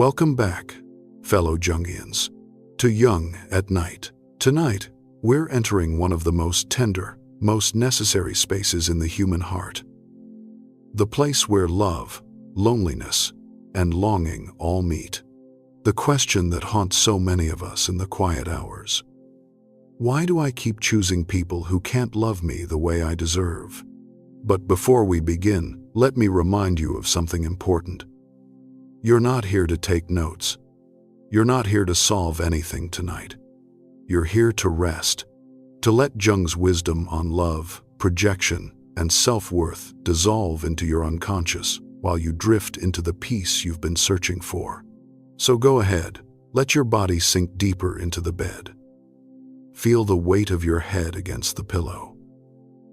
Welcome back, fellow Jungians, to Jung at Night. Tonight, we're entering one of the most tender, most necessary spaces in the human heart. The place where love, loneliness, and longing all meet. The question that haunts so many of us in the quiet hours. Why do I keep choosing people who can't love me the way I deserve? But before we begin, let me remind you of something important. You're not here to take notes. You're not here to solve anything tonight. You're here to rest, to let Jung's wisdom on love, projection, and self-worth dissolve into your unconscious while you drift into the peace you've been searching for. So go ahead, let your body sink deeper into the bed. Feel the weight of your head against the pillow.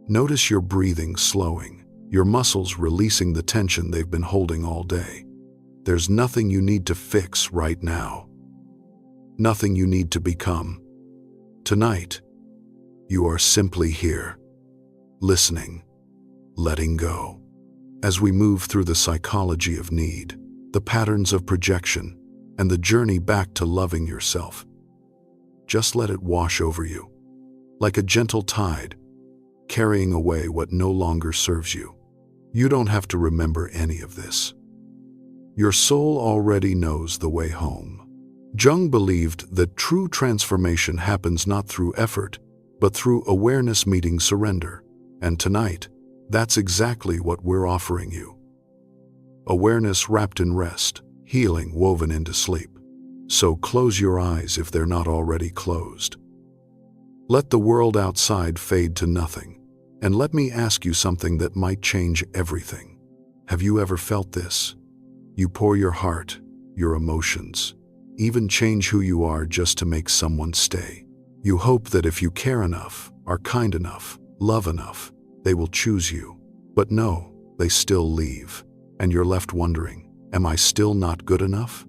Notice your breathing slowing, your muscles releasing the tension they've been holding all day. There's nothing you need to fix right now. Nothing you need to become. Tonight, you are simply here, listening, letting go. As we move through the psychology of need, the patterns of projection, and the journey back to loving yourself, just let it wash over you, like a gentle tide, carrying away what no longer serves you. You don't have to remember any of this. Your soul already knows the way home. Jung believed that true transformation happens not through effort, but through awareness meeting surrender. And tonight, that's exactly what we're offering you. Awareness wrapped in rest, healing woven into sleep. So close your eyes if they're not already closed. Let the world outside fade to nothing, and let me ask you something that might change everything. Have you ever felt this? You pour your heart, your emotions, even change who you are just to make someone stay. You hope that if you care enough, are kind enough, love enough, they will choose you. But no, they still leave, and you're left wondering, am I still not good enough?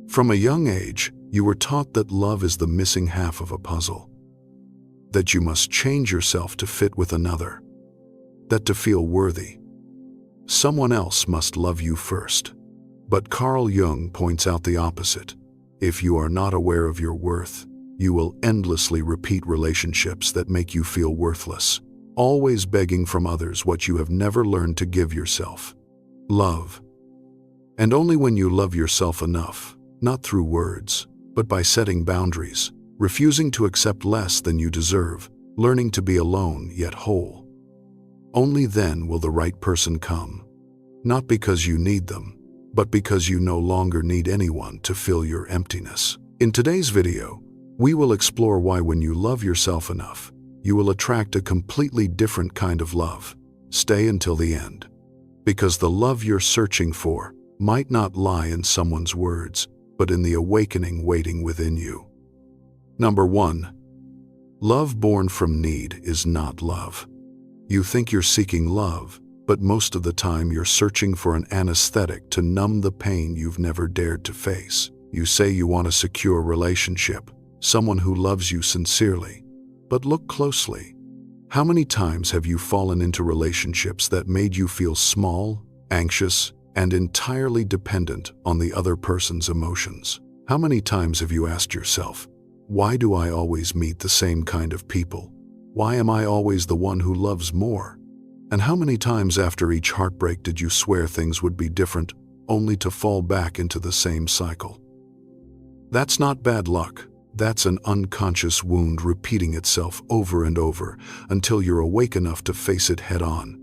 From a young age, you were taught that love is the missing half of a puzzle. That you must change yourself to fit with another. That to feel worthy, someone else must love you first. But Carl Jung points out the opposite. If you are not aware of your worth, you will endlessly repeat relationships that make you feel worthless, always begging from others what you have never learned to give yourself. Love. And only when you love yourself enough, not through words, but by setting boundaries, refusing to accept less than you deserve, learning to be alone yet whole. Only then will the right person come. Not because you need them, but because you no longer need anyone to fill your emptiness. In today's video, we will explore why when you love yourself enough, you will attract a completely different kind of love. Stay until the end. Because the love you're searching for might not lie in someone's words, but in the awakening waiting within you. Number 1. Love born from need is not love. You think you're seeking love, but most of the time you're searching for an anesthetic to numb the pain you've never dared to face. You say you want a secure relationship, someone who loves you sincerely. But look closely. How many times have you fallen into relationships that made you feel small, anxious, and entirely dependent on the other person's emotions? How many times have you asked yourself, why do I always meet the same kind of people? Why am I always the one who loves more? And how many times after each heartbreak did you swear things would be different, only to fall back into the same cycle? That's not bad luck. That's an unconscious wound repeating itself over and over until you're awake enough to face it head on.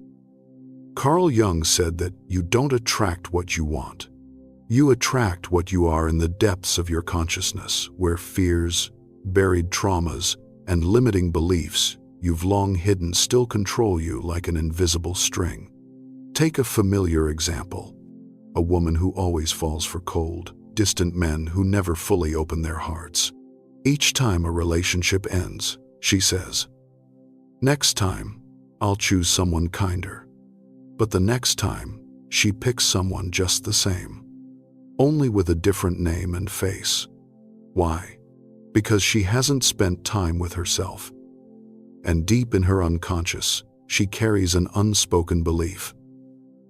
Carl Jung said that you don't attract what you want. You attract what you are in the depths of your consciousness, where fears, buried traumas, and limiting beliefs you've long hidden still control you like an invisible string. Take a familiar example. A woman who always falls for cold, distant men who never fully open their hearts. Each time a relationship ends, she says, "Next time, I'll choose someone kinder." But the next time, she picks someone just the same, only with a different name and face. Why? Because she hasn't spent time with herself. And deep in her unconscious, she carries an unspoken belief.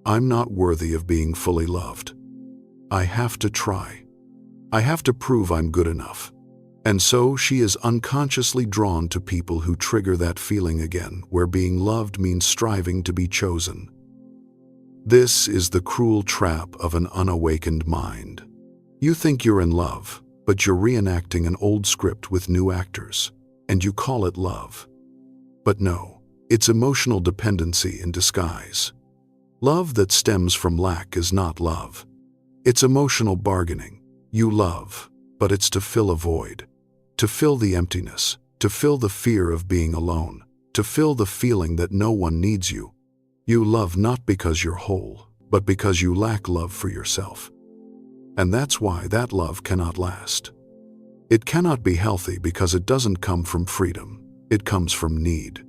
I'm not worthy of being fully loved. I have to try. I have to prove I'm good enough. And so she is unconsciously drawn to people who trigger that feeling again, where being loved means striving to be chosen. This is the cruel trap of an unawakened mind. You think you're in love, but you're reenacting an old script with new actors, and you call it love. But no, it's emotional dependency in disguise. Love that stems from lack is not love. It's emotional bargaining. You love, but it's to fill a void, to fill the emptiness, to fill the fear of being alone, to fill the feeling that no one needs you. You love not because you're whole, but because you lack love for yourself. And that's why that love cannot last. It cannot be healthy because it doesn't come from freedom. It comes from need.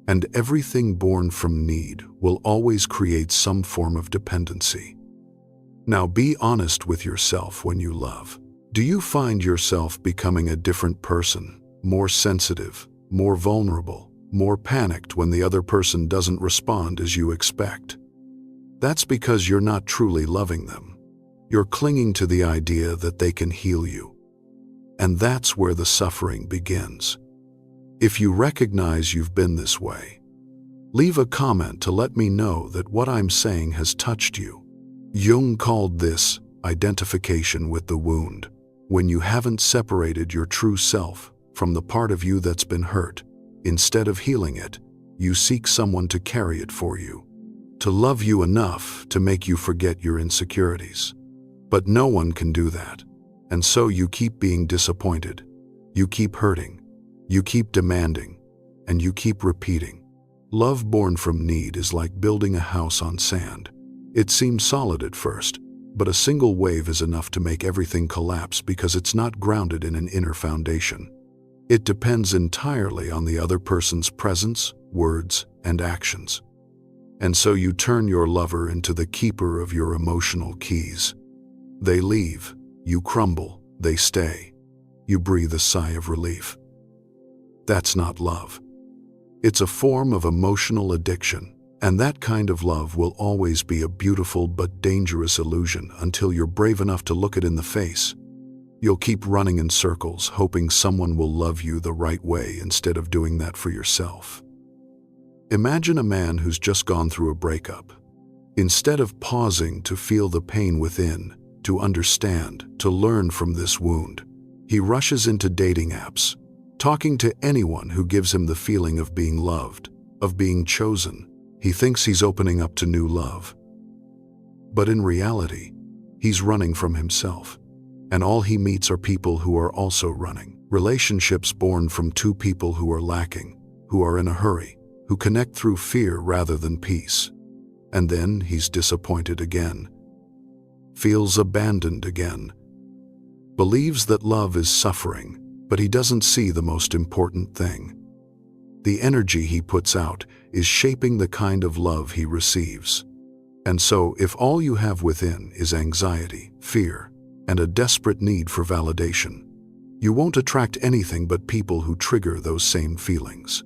And everything born from need will always create some form of dependency. Now be honest with yourself when you love. Do you find yourself becoming a different person, more sensitive, more vulnerable, more panicked when the other person doesn't respond as you expect? That's because you're not truly loving them. You're clinging to the idea that they can heal you. And that's where the suffering begins. If you recognize you've been this way, leave a comment to let me know that what I'm saying has touched you. Jung called this identification with the wound, when you haven't separated your true self from the part of you that's been hurt. Instead of healing it, you seek someone to carry it for you, to love you enough to make you forget your insecurities. But no one can do that, and so you keep being disappointed, you keep hurting, you keep demanding, and you keep repeating. Love born from need is like building a house on sand. It seems solid at first, but a single wave is enough to make everything collapse because it's not grounded in an inner foundation. It depends entirely on the other person's presence, words, and actions. And so you turn your lover into the keeper of your emotional keys. They leave, you crumble, they stay. You breathe a sigh of relief. That's not love. It's a form of emotional addiction, and that kind of love will always be a beautiful but dangerous illusion until you're brave enough to look it in the face. You'll keep running in circles, hoping someone will love you the right way instead of doing that for yourself. Imagine a man who's just gone through a breakup. Instead of pausing to feel the pain within, to understand, to learn from this wound, he rushes into dating apps, talking to anyone who gives him the feeling of being loved, of being chosen. He thinks he's opening up to new love. But in reality, he's running from himself. And all he meets are people who are also running. Relationships born from two people who are lacking, who are in a hurry, who connect through fear rather than peace. And then he's disappointed again, feels abandoned again, believes that love is suffering, but he doesn't see the most important thing. The energy he puts out is shaping the kind of love he receives. And so, if all you have within is anxiety, fear, and a desperate need for validation, you won't attract anything but people who trigger those same feelings.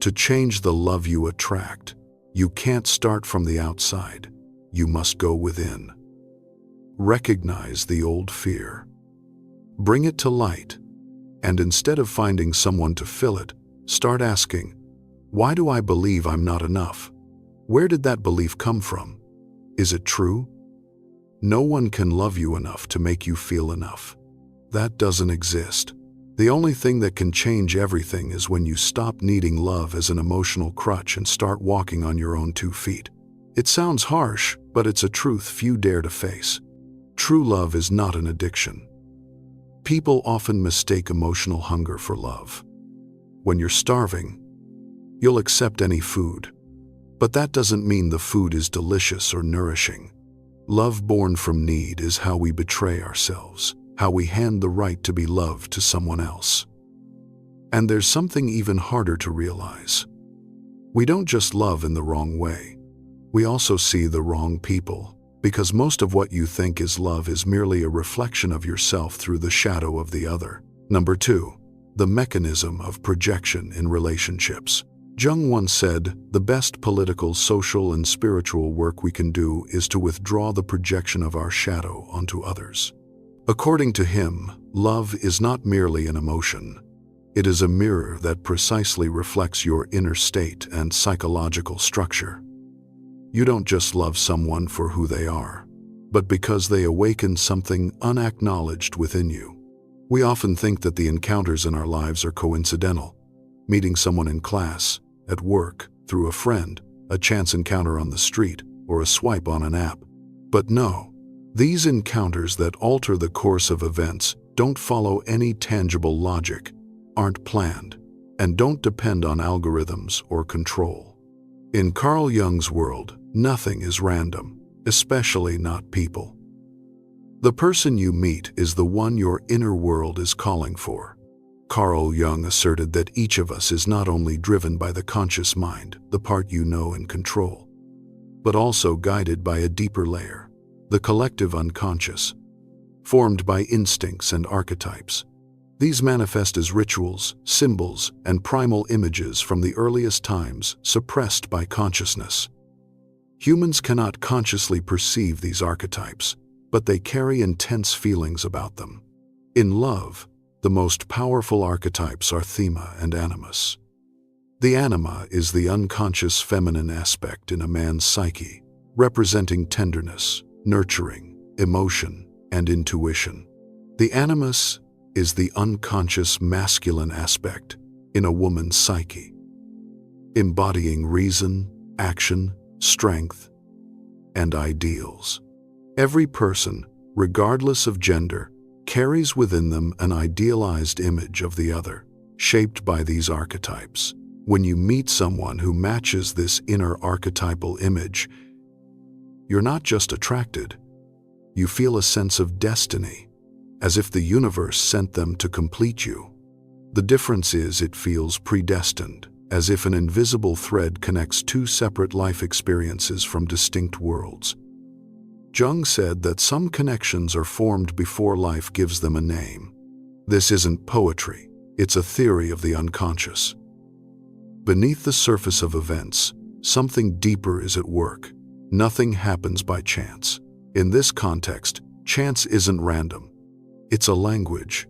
To change the love you attract, you can't start from the outside. You must go within. Recognize the old fear. Bring it to light. And instead of finding someone to fill it, start asking, why do I believe I'm not enough? Where did that belief come from? Is it true? No one can love you enough to make you feel enough. That doesn't exist. The only thing that can change everything is when you stop needing love as an emotional crutch and start walking on your own 2 feet. It sounds harsh, but it's a truth few dare to face. True love is not an addiction. People often mistake emotional hunger for love. When you're starving, you'll accept any food. But that doesn't mean the food is delicious or nourishing. Love born from need is how we betray ourselves, how we hand the right to be loved to someone else. And there's something even harder to realize. We don't just love in the wrong way. We also see the wrong people. Because most of what you think is love is merely a reflection of yourself through the shadow of the other. Number 2, the mechanism of projection in relationships. Jung once said, the best political, social, and spiritual work we can do is to withdraw the projection of our shadow onto others. According to him, love is not merely an emotion. It is a mirror that precisely reflects your inner state and psychological structure. You don't just love someone for who they are, but because they awaken something unacknowledged within you. We often think that the encounters in our lives are coincidental. Meeting someone in class, at work, through a friend, a chance encounter on the street, or a swipe on an app. But no, these encounters that alter the course of events don't follow any tangible logic, aren't planned, and don't depend on algorithms or control. In Carl Jung's world, nothing is random, especially not people. The person you meet is the one your inner world is calling for. Carl Jung asserted that each of us is not only driven by the conscious mind, the part you know and control, but also guided by a deeper layer, the collective unconscious, formed by instincts and archetypes. These manifest as rituals, symbols, and primal images from the earliest times suppressed by consciousness. Humans cannot consciously perceive these archetypes, but they carry intense feelings about them. In love, the most powerful archetypes are thema and animus. The anima is the unconscious feminine aspect in a man's psyche, representing tenderness, nurturing, emotion, and intuition. The animus is the unconscious masculine aspect in a woman's psyche, embodying reason, action, strength, and ideals. Every person, regardless of gender, carries within them an idealized image of the other, shaped by these archetypes. When you meet someone who matches this inner archetypal image, you're not just attracted, you feel a sense of destiny, as if the universe sent them to complete you. The difference is it feels predestined, as if an invisible thread connects two separate life experiences from distinct worlds. Jung said that some connections are formed before life gives them a name. This isn't poetry, it's a theory of the unconscious. Beneath the surface of events, something deeper is at work. Nothing happens by chance. In this context, chance isn't random. It's a language.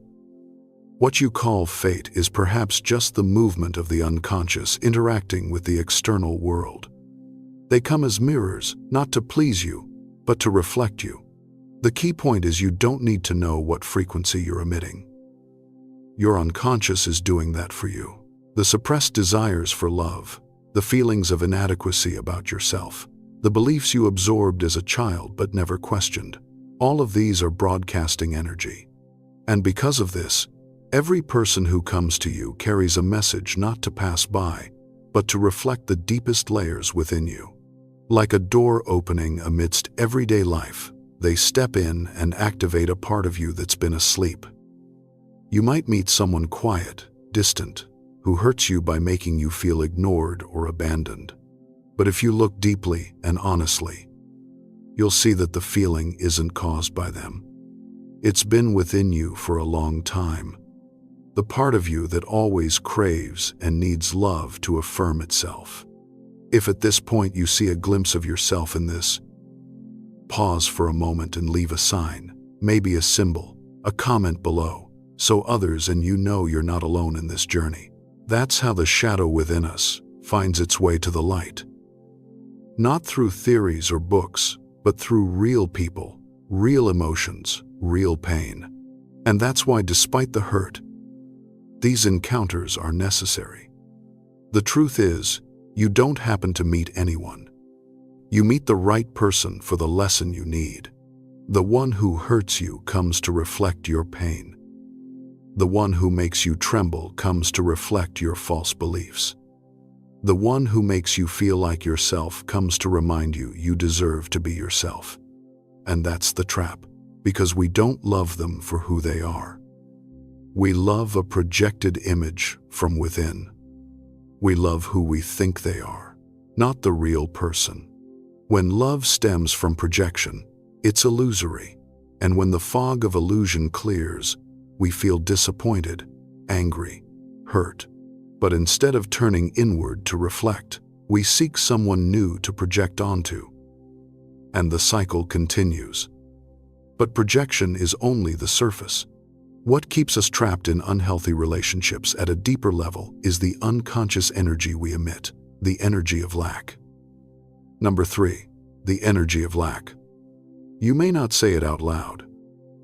What you call fate is perhaps just the movement of the unconscious interacting with the external world. They come as mirrors, not to please you, but to reflect you. The key point is you don't need to know what frequency you're emitting. Your unconscious is doing that for you. The suppressed desires for love, the feelings of inadequacy about yourself, the beliefs you absorbed as a child but never questioned, all of these are broadcasting energy. And because of this, every person who comes to you carries a message not to pass by, but to reflect the deepest layers within you. Like a door opening amidst everyday life, they step in and activate a part of you that's been asleep. You might meet someone quiet, distant, who hurts you by making you feel ignored or abandoned. But if you look deeply and honestly, you'll see that the feeling isn't caused by them. It's been within you for a long time. The part of you that always craves and needs love to affirm itself. If at this point you see a glimpse of yourself in this, pause for a moment and leave a sign, maybe a symbol, a comment below, so others and you know you're not alone in this journey. That's how the shadow within us finds its way to the light. Not through theories or books, but through real people, real emotions, real pain. And that's why, despite the hurt, these encounters are necessary. The truth is, you don't happen to meet anyone. You meet the right person for the lesson you need. The one who hurts you comes to reflect your pain. The one who makes you tremble comes to reflect your false beliefs. The one who makes you feel like yourself comes to remind you you deserve to be yourself. And that's the trap, because we don't love them for who they are. We love a projected image from within. We love who we think they are, not the real person. When love stems from projection, it's illusory. And when the fog of illusion clears, we feel disappointed, angry, hurt. But instead of turning inward to reflect, we seek someone new to project onto. And the cycle continues. But projection is only the surface. What keeps us trapped in unhealthy relationships at a deeper level is the unconscious energy we emit, the energy of lack. Number 3, the energy of lack. You may not say it out loud.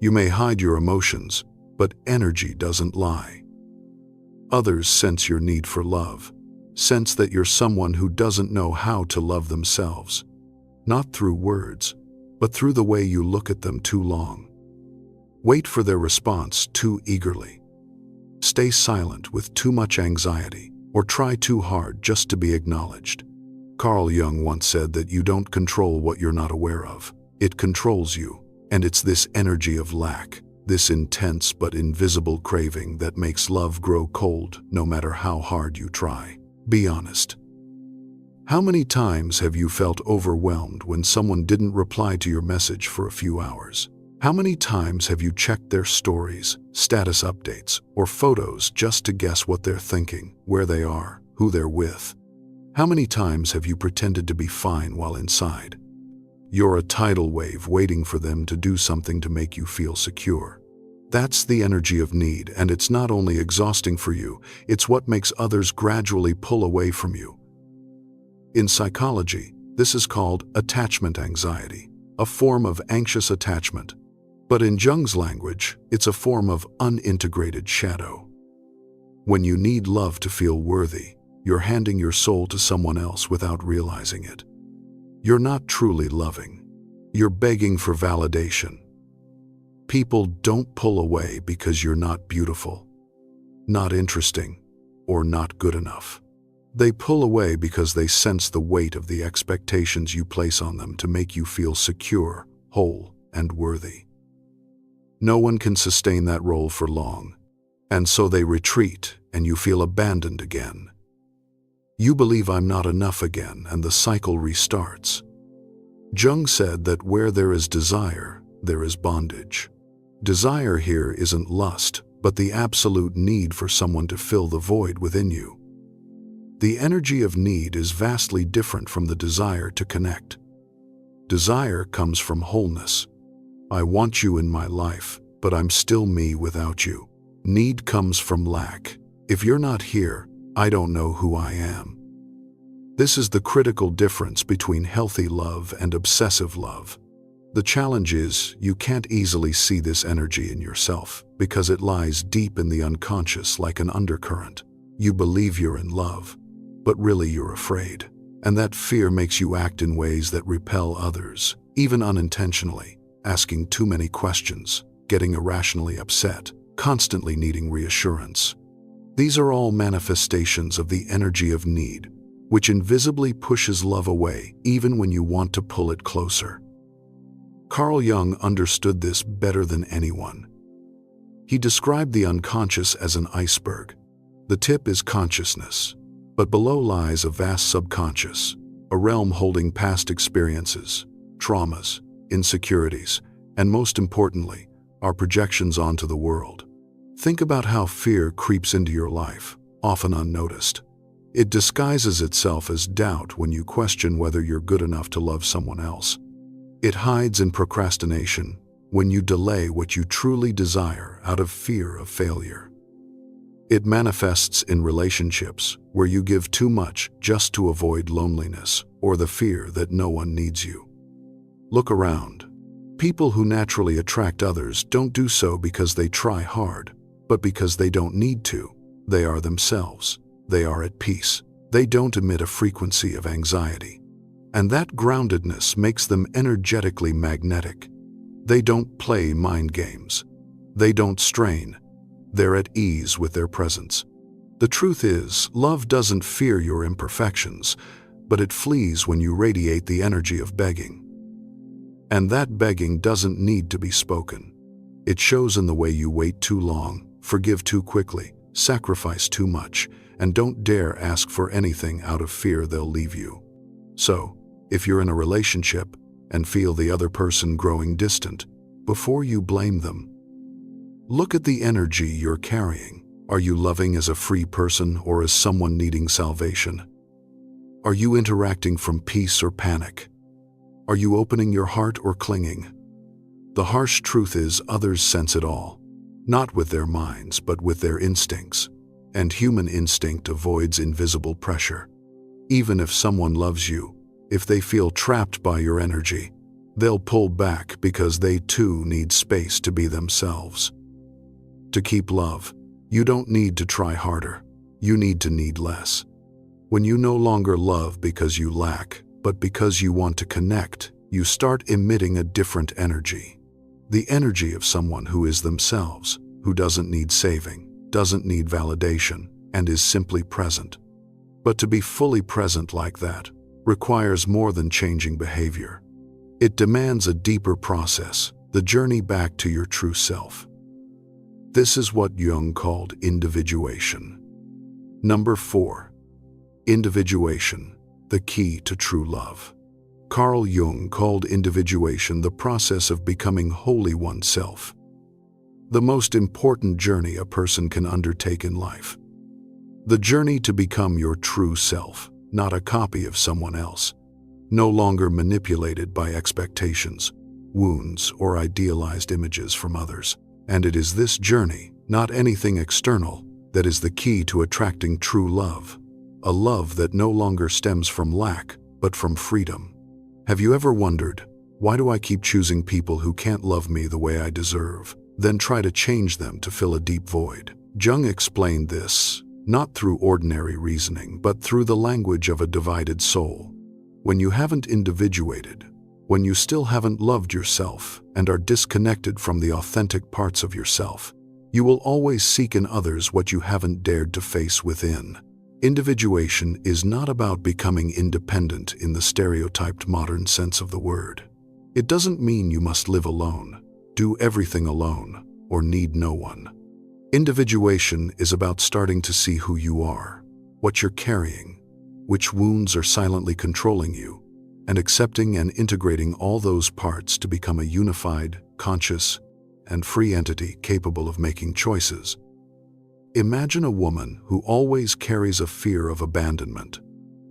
You may hide your emotions, but energy doesn't lie. Others sense your need for love, sense that you're someone who doesn't know how to love themselves, not through words, but through the way you look at them too long. Wait for their response too eagerly. Stay silent with too much anxiety, or try too hard just to be acknowledged. Carl Jung once said that you don't control what you're not aware of. It controls you, and it's this energy of lack, this intense but invisible craving that makes love grow cold no matter how hard you try. Be honest. How many times have you felt overwhelmed when someone didn't reply to your message for a few hours? How many times have you checked their stories, status updates, or photos just to guess what they're thinking, where they are, who they're with? How many times have you pretended to be fine while inside? You're a tidal wave waiting for them to do something to make you feel secure. That's the energy of need, and it's not only exhausting for you, it's what makes others gradually pull away from you. In psychology, this is called attachment anxiety, a form of anxious attachment. But in Jung's language, it's a form of unintegrated shadow. When you need love to feel worthy, you're handing your soul to someone else without realizing it. You're not truly loving. You're begging for validation. People don't pull away because you're not beautiful, not interesting, or not good enough. They pull away because they sense the weight of the expectations you place on them to make you feel secure, whole, and worthy. No one can sustain that role for long, and so they retreat and you feel abandoned again. You believe I'm not enough again, and the cycle restarts. Jung said that where there is desire, there is bondage. Desire here isn't lust, but the absolute need for someone to fill the void within you. The energy of need is vastly different from the desire to connect. Desire comes from wholeness. I want you in my life, but I'm still me without you. Need comes from lack. If you're not here, I don't know who I am. This is the critical difference between healthy love and obsessive love. The challenge is, you can't easily see this energy in yourself because it lies deep in the unconscious like an undercurrent. You believe you're in love, but really you're afraid. And that fear makes you act in ways that repel others, even unintentionally, asking too many questions, getting irrationally upset, constantly needing reassurance. These are all manifestations of the energy of need, which invisibly pushes love away even when you want to pull it closer. Carl Jung understood this better than anyone. He described the unconscious as an iceberg. The tip is consciousness, but below lies a vast subconscious, a realm holding past experiences, traumas, insecurities, and most importantly, our projections onto the world. Think about how fear creeps into your life, often unnoticed. It disguises itself as doubt when you question whether you're good enough to love someone else. It hides in procrastination when you delay what you truly desire out of fear of failure. It manifests in relationships where you give too much just to avoid loneliness or the fear that no one needs you. Look around. People who naturally attract others don't do so because they try hard, but because they don't need to. They are themselves. They are at peace. They don't emit a frequency of anxiety. And that groundedness makes them energetically magnetic. They don't play mind games. They don't strain. They're at ease with their presence. The truth is, love doesn't fear your imperfections, but it flees when you radiate the energy of begging. And that begging doesn't need to be spoken. It shows in the way you wait too long, forgive too quickly, sacrifice too much, and don't dare ask for anything out of fear they'll leave you. So, if you're in a relationship and feel the other person growing distant, before you blame them, look at the energy you're carrying. Are you loving as a free person or as someone needing salvation? Are you interacting from peace or panic? Are you opening your heart or clinging? The harsh truth is others sense it all, not with their minds but with their instincts, and human instinct avoids invisible pressure. Even if someone loves you, if they feel trapped by your energy, they'll pull back because they too need space to be themselves. To keep love, you don't need to try harder, you need less. When you no longer love because you lack, but because you want to connect, you start emitting a different energy. The energy of someone who is themselves, who doesn't need saving, doesn't need validation, and is simply present. But to be fully present like that requires more than changing behavior. It demands a deeper process, the journey back to your true self. This is what Jung called individuation. Number 4. Individuation, the key to true love. Carl Jung called individuation the process of becoming wholly oneself. The most important journey a person can undertake in life. The journey to become your true self, not a copy of someone else, no longer manipulated by expectations, wounds, or idealized images from others. And it is this journey, not anything external, that is the key to attracting true love, a love that no longer stems from lack, but from freedom. Have you ever wondered, why do I keep choosing people who can't love me the way I deserve, then try to change them to fill a deep void? Jung explained this, not through ordinary reasoning, but through the language of a divided soul. When you haven't individuated, when you still haven't loved yourself and are disconnected from the authentic parts of yourself, you will always seek in others what you haven't dared to face within. Individuation is not about becoming independent in the stereotyped modern sense of the word. It doesn't mean you must live alone, do everything alone, or need no one. Individuation is about starting to see who you are, what you're carrying, which wounds are silently controlling you, and accepting and integrating all those parts to become a unified, conscious, and free entity capable of making choices. Imagine a woman who always carries a fear of abandonment.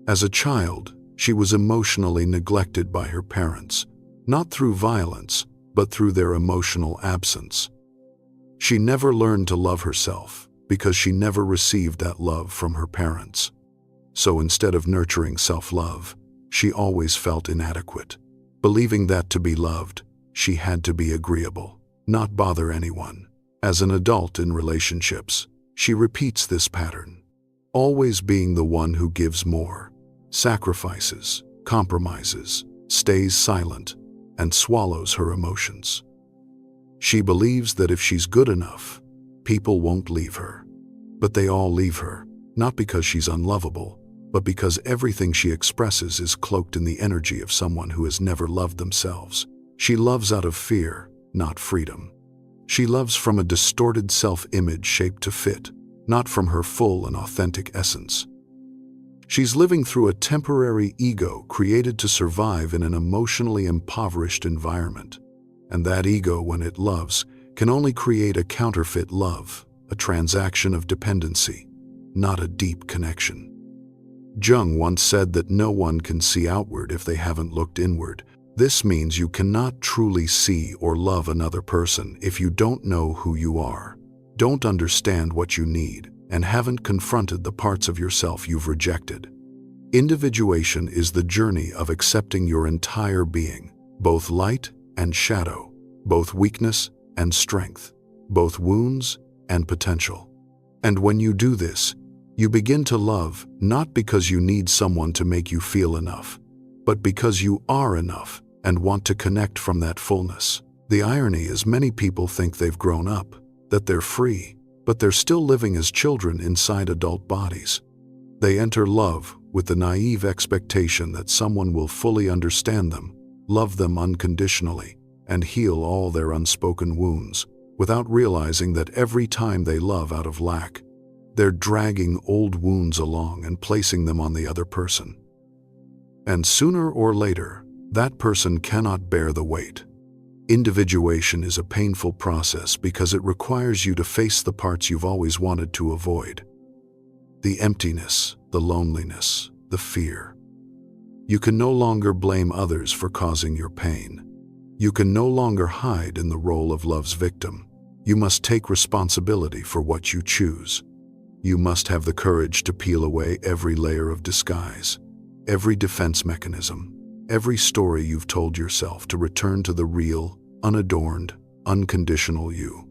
As a child, she was emotionally neglected by her parents, not through violence, but through their emotional absence. She never learned to love herself because she never received that love from her parents. So instead of nurturing self-love, she always felt inadequate, believing that to be loved, she had to be agreeable, not bother anyone. As an adult in relationships, she repeats this pattern, always being the one who gives more, sacrifices, compromises, stays silent, and swallows her emotions. She believes that if she's good enough, people won't leave her. But they all leave her, not because she's unlovable, but because everything she expresses is cloaked in the energy of someone who has never loved themselves. She loves out of fear, not freedom. She loves from a distorted self-image shaped to fit, not from her full and authentic essence. She's living through a temporary ego created to survive in an emotionally impoverished environment. And that ego, when it loves, can only create a counterfeit love, a transaction of dependency, not a deep connection. Jung once said that no one can see outward if they haven't looked inward. This means you cannot truly see or love another person if you don't know who you are, don't understand what you need, and haven't confronted the parts of yourself you've rejected. Individuation is the journey of accepting your entire being, both light and shadow, both weakness and strength, both wounds and potential. And when you do this, you begin to love not because you need someone to make you feel enough, but because you are enough and want to connect from that fullness. The irony is many people think they've grown up, that they're free, but they're still living as children inside adult bodies. They enter love with the naive expectation that someone will fully understand them, love them unconditionally, and heal all their unspoken wounds, without realizing that every time they love out of lack, they're dragging old wounds along and placing them on the other person. And sooner or later, that person cannot bear the weight. Individuation is a painful process because it requires you to face the parts you've always wanted to avoid. The emptiness, the loneliness, the fear. You can no longer blame others for causing your pain. You can no longer hide in the role of love's victim. You must take responsibility for what you choose. You must have the courage to peel away every layer of disguise, every defense mechanism, every story you've told yourself to return to the real, unadorned, unconditional you.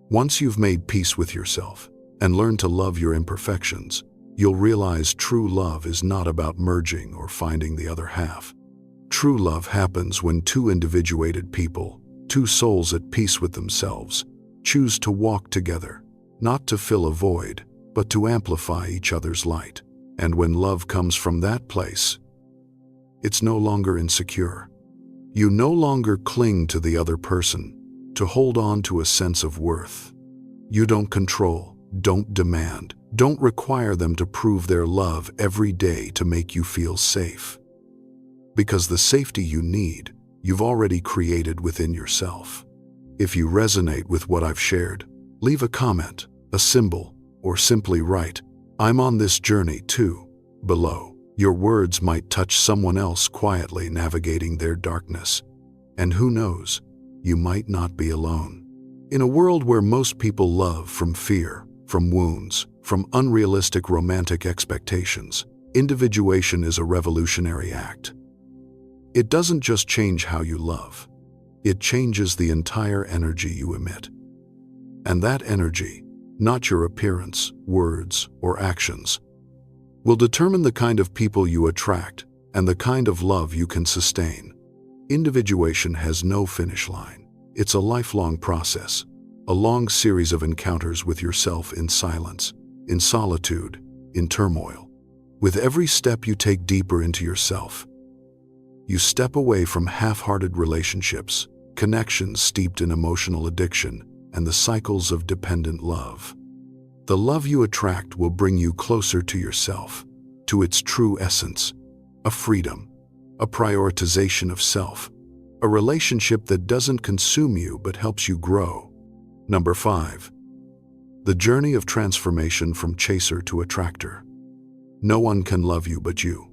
Once you've made peace with yourself and learned to love your imperfections, you'll realize true love is not about merging or finding the other half. True love happens when two individuated people, two souls at peace with themselves, choose to walk together, not to fill a void, but to amplify each other's light. And when love comes from that place, it's no longer insecure. You no longer cling to the other person to hold on to a sense of worth. You don't control, don't demand, don't require them to prove their love every day to make you feel safe. Because the safety you need, you've already created within yourself. If you resonate with what I've shared, leave a comment, a symbol, or simply write, "I'm on this journey too," below. Your words might touch someone else quietly navigating their darkness. And who knows, you might not be alone. In a world where most people love from fear, from wounds, from unrealistic romantic expectations, individuation is a revolutionary act. It doesn't just change how you love, it changes the entire energy you emit. And that energy, not your appearance, words, or actions, will determine the kind of people you attract and the kind of love you can sustain. Individuation has no finish line. It's a lifelong process, a long series of encounters with yourself in silence, in solitude, in turmoil. With every step you take deeper into yourself, you step away from half-hearted relationships, connections steeped in emotional addiction, and the cycles of dependent love. The love you attract will bring you closer to yourself, to its true essence, a freedom, a prioritization of self, a relationship that doesn't consume you but helps you grow. Number 5. The journey of transformation from chaser to attractor. No one can love you but you.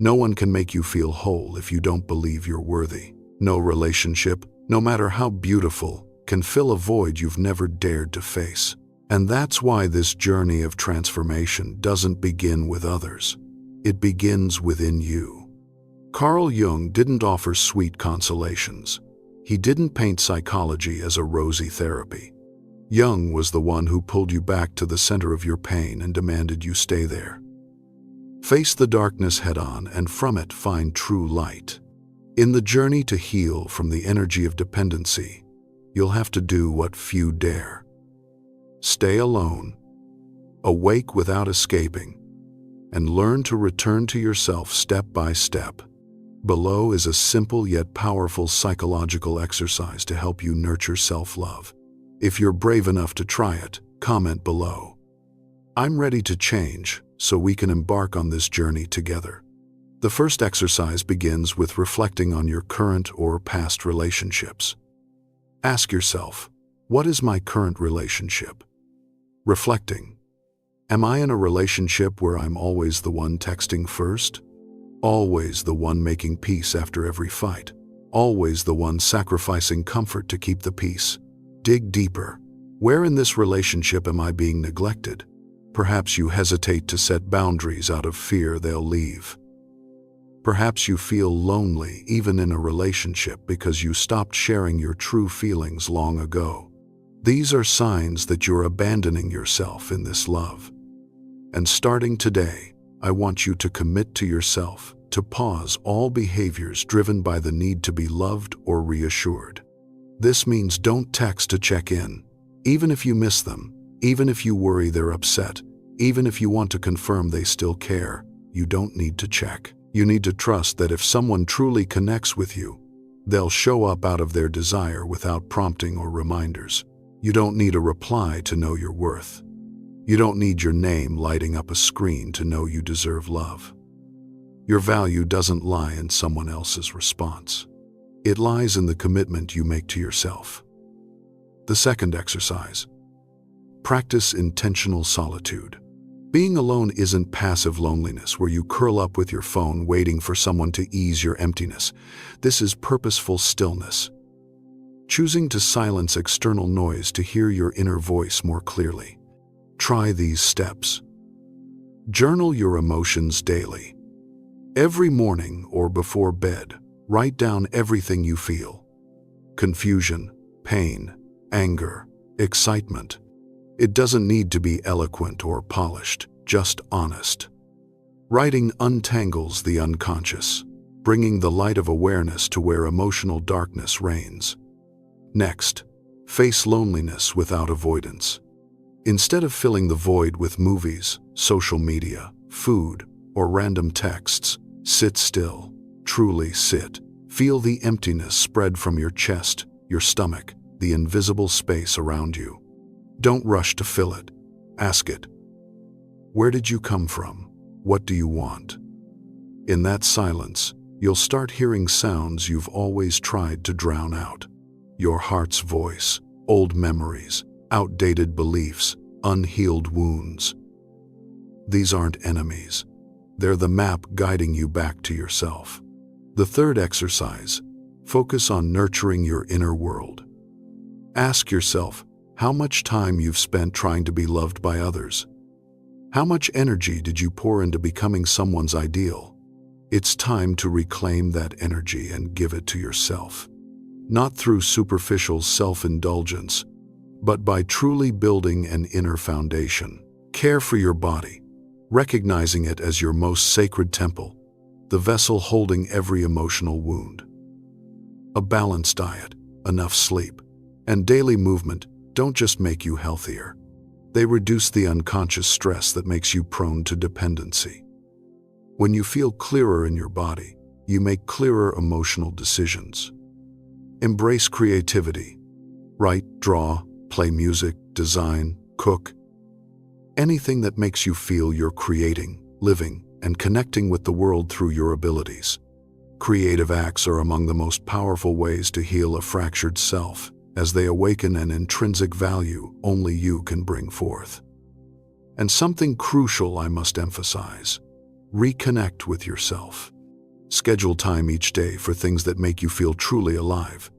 No one can make you feel whole if you don't believe you're worthy. No relationship, no matter how beautiful, can fill a void you've never dared to face. And that's why this journey of transformation doesn't begin with others. It begins within you. Carl Jung didn't offer sweet consolations. He didn't paint psychology as a rosy therapy. Jung was the one who pulled you back to the center of your pain and demanded you stay there. Face the darkness head-on and from it find true light. In the journey to heal from the energy of dependency, you'll have to do what few dare. Stay alone, awake without escaping, and learn to return to yourself step by step. Below is a simple yet powerful psychological exercise to help you nurture self-love. If you're brave enough to try it, comment below. I'm ready to change, so we can embark on this journey together. The first exercise begins with reflecting on your current or past relationships. Ask yourself, what is my current relationship? Reflecting. Am I in a relationship where I'm always the one texting first? Always the one making peace after every fight? Always the one sacrificing comfort to keep the peace? Dig deeper. Where in this relationship am I being neglected? Perhaps you hesitate to set boundaries out of fear they'll leave. Perhaps you feel lonely even in a relationship because you stopped sharing your true feelings long ago. These are signs that you're abandoning yourself in this love. And starting today, I want you to commit to yourself to pause all behaviors driven by the need to be loved or reassured. This means don't text to check in, even if you miss them, even if you worry they're upset, even if you want to confirm they still care. You don't need to check. You need to trust that if someone truly connects with you, they'll show up out of their desire without prompting or reminders. You don't need a reply to know your worth. You don't need your name lighting up a screen to know you deserve love. Your value doesn't lie in someone else's response. It lies in the commitment you make to yourself. The second exercise. Practice intentional solitude. Being alone isn't passive loneliness where you curl up with your phone waiting for someone to ease your emptiness. This is purposeful stillness, choosing to silence external noise to hear your inner voice more clearly. Try these steps. Journal your emotions daily. Every morning or before bed, write down everything you feel. Confusion, pain, anger, excitement. It doesn't need to be eloquent or polished, just honest. Writing untangles the unconscious, bringing the light of awareness to where emotional darkness reigns. Next, face loneliness without avoidance. Instead of filling the void with movies, social media, food, or random texts, sit still, truly sit. Feel the emptiness spread from your chest, your stomach, the invisible space around you. Don't rush to fill it. Ask it. Where did you come from? What do you want? In that silence, you'll start hearing sounds you've always tried to drown out. Your heart's voice, old memories, outdated beliefs, unhealed wounds. These aren't enemies. They're the map guiding you back to yourself. The third exercise, focus on nurturing your inner world. Ask yourself how much time you've spent trying to be loved by others. How much energy did you pour into becoming someone's ideal? It's time to reclaim that energy and give it to yourself. Not through superficial self-indulgence, but by truly building an inner foundation. Care for your body, recognizing it as your most sacred temple, the vessel holding every emotional wound. A balanced diet, enough sleep, and daily movement don't just make you healthier. They reduce the unconscious stress that makes you prone to dependency. When you feel clearer in your body, you make clearer emotional decisions. Embrace creativity. Write, draw, play music, design, cook. Anything that makes you feel you're creating, living, and connecting with the world through your abilities. Creative acts are among the most powerful ways to heal a fractured self, as they awaken an intrinsic value only you can bring forth. And something crucial I must emphasize: reconnect with yourself. Schedule time each day for things that make you feel truly alive.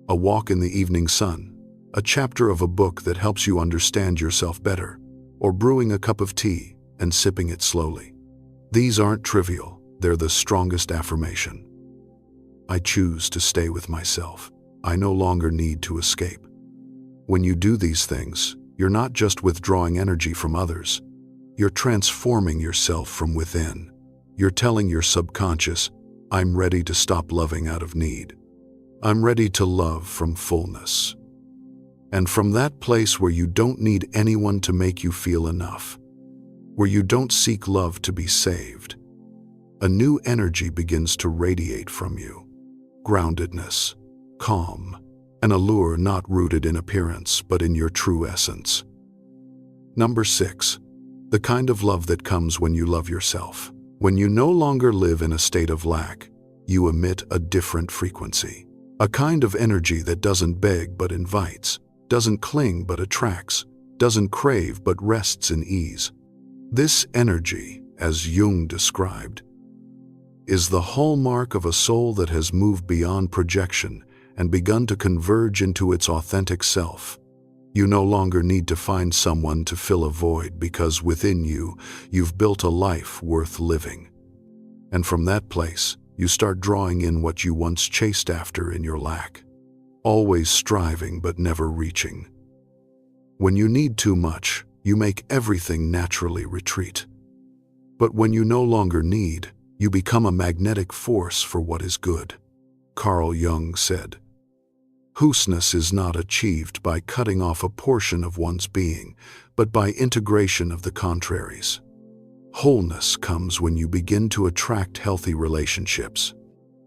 A walk in the evening sun, a chapter of a book that helps you understand yourself better, or brewing a cup of tea and sipping it slowly. These aren't trivial, they're the strongest affirmation. I choose to stay with myself. I no longer need to escape. When you do these things, you're not just withdrawing energy from others, you're transforming yourself from within. You're telling your subconscious, I'm ready to stop loving out of need. I'm ready to love from fullness. And from that place where you don't need anyone to make you feel enough, where you don't seek love to be saved, a new energy begins to radiate from you. Groundedness, calm, an allure not rooted in appearance but in your true essence. Number 6, the kind of love that comes when you love yourself. When you no longer live in a state of lack, you emit a different frequency. A kind of energy that doesn't beg but invites, doesn't cling but attracts, doesn't crave but rests in ease. This energy, as Jung described, is the hallmark of a soul that has moved beyond projection and begun to converge into its authentic self. You no longer need to find someone to fill a void because within you, you've built a life worth living. And from that place, you start drawing in what you once chased after in your lack, always striving but never reaching. When you need too much, you make everything naturally retreat. But when you no longer need, you become a magnetic force for what is good. Carl Jung said, "Wholeness is not achieved by cutting off a portion of one's being, but by integration of the contraries." Wholeness comes when you begin to attract healthy relationships.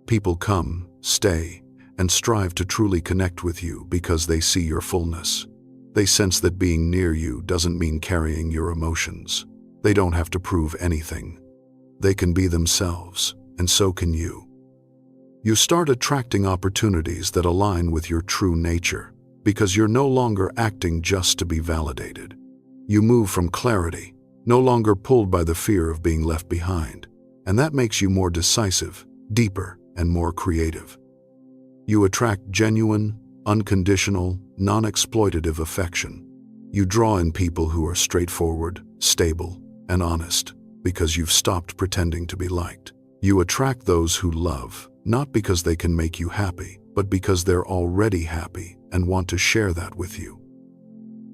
People come, stay, and strive to truly connect with you because they see your fullness. They sense that being near you doesn't mean carrying your emotions. They don't have to prove anything. They can be themselves, and so can you. You start attracting opportunities that align with your true nature, because you're no longer acting just to be validated. You move from clarity, no longer pulled by the fear of being left behind, and that makes you more decisive, deeper, and more creative. You attract genuine, unconditional, non-exploitative affection. You draw in people who are straightforward, stable, and honest because you've stopped pretending to be liked. You attract those who love, not because they can make you happy, but because they're already happy and want to share that with you.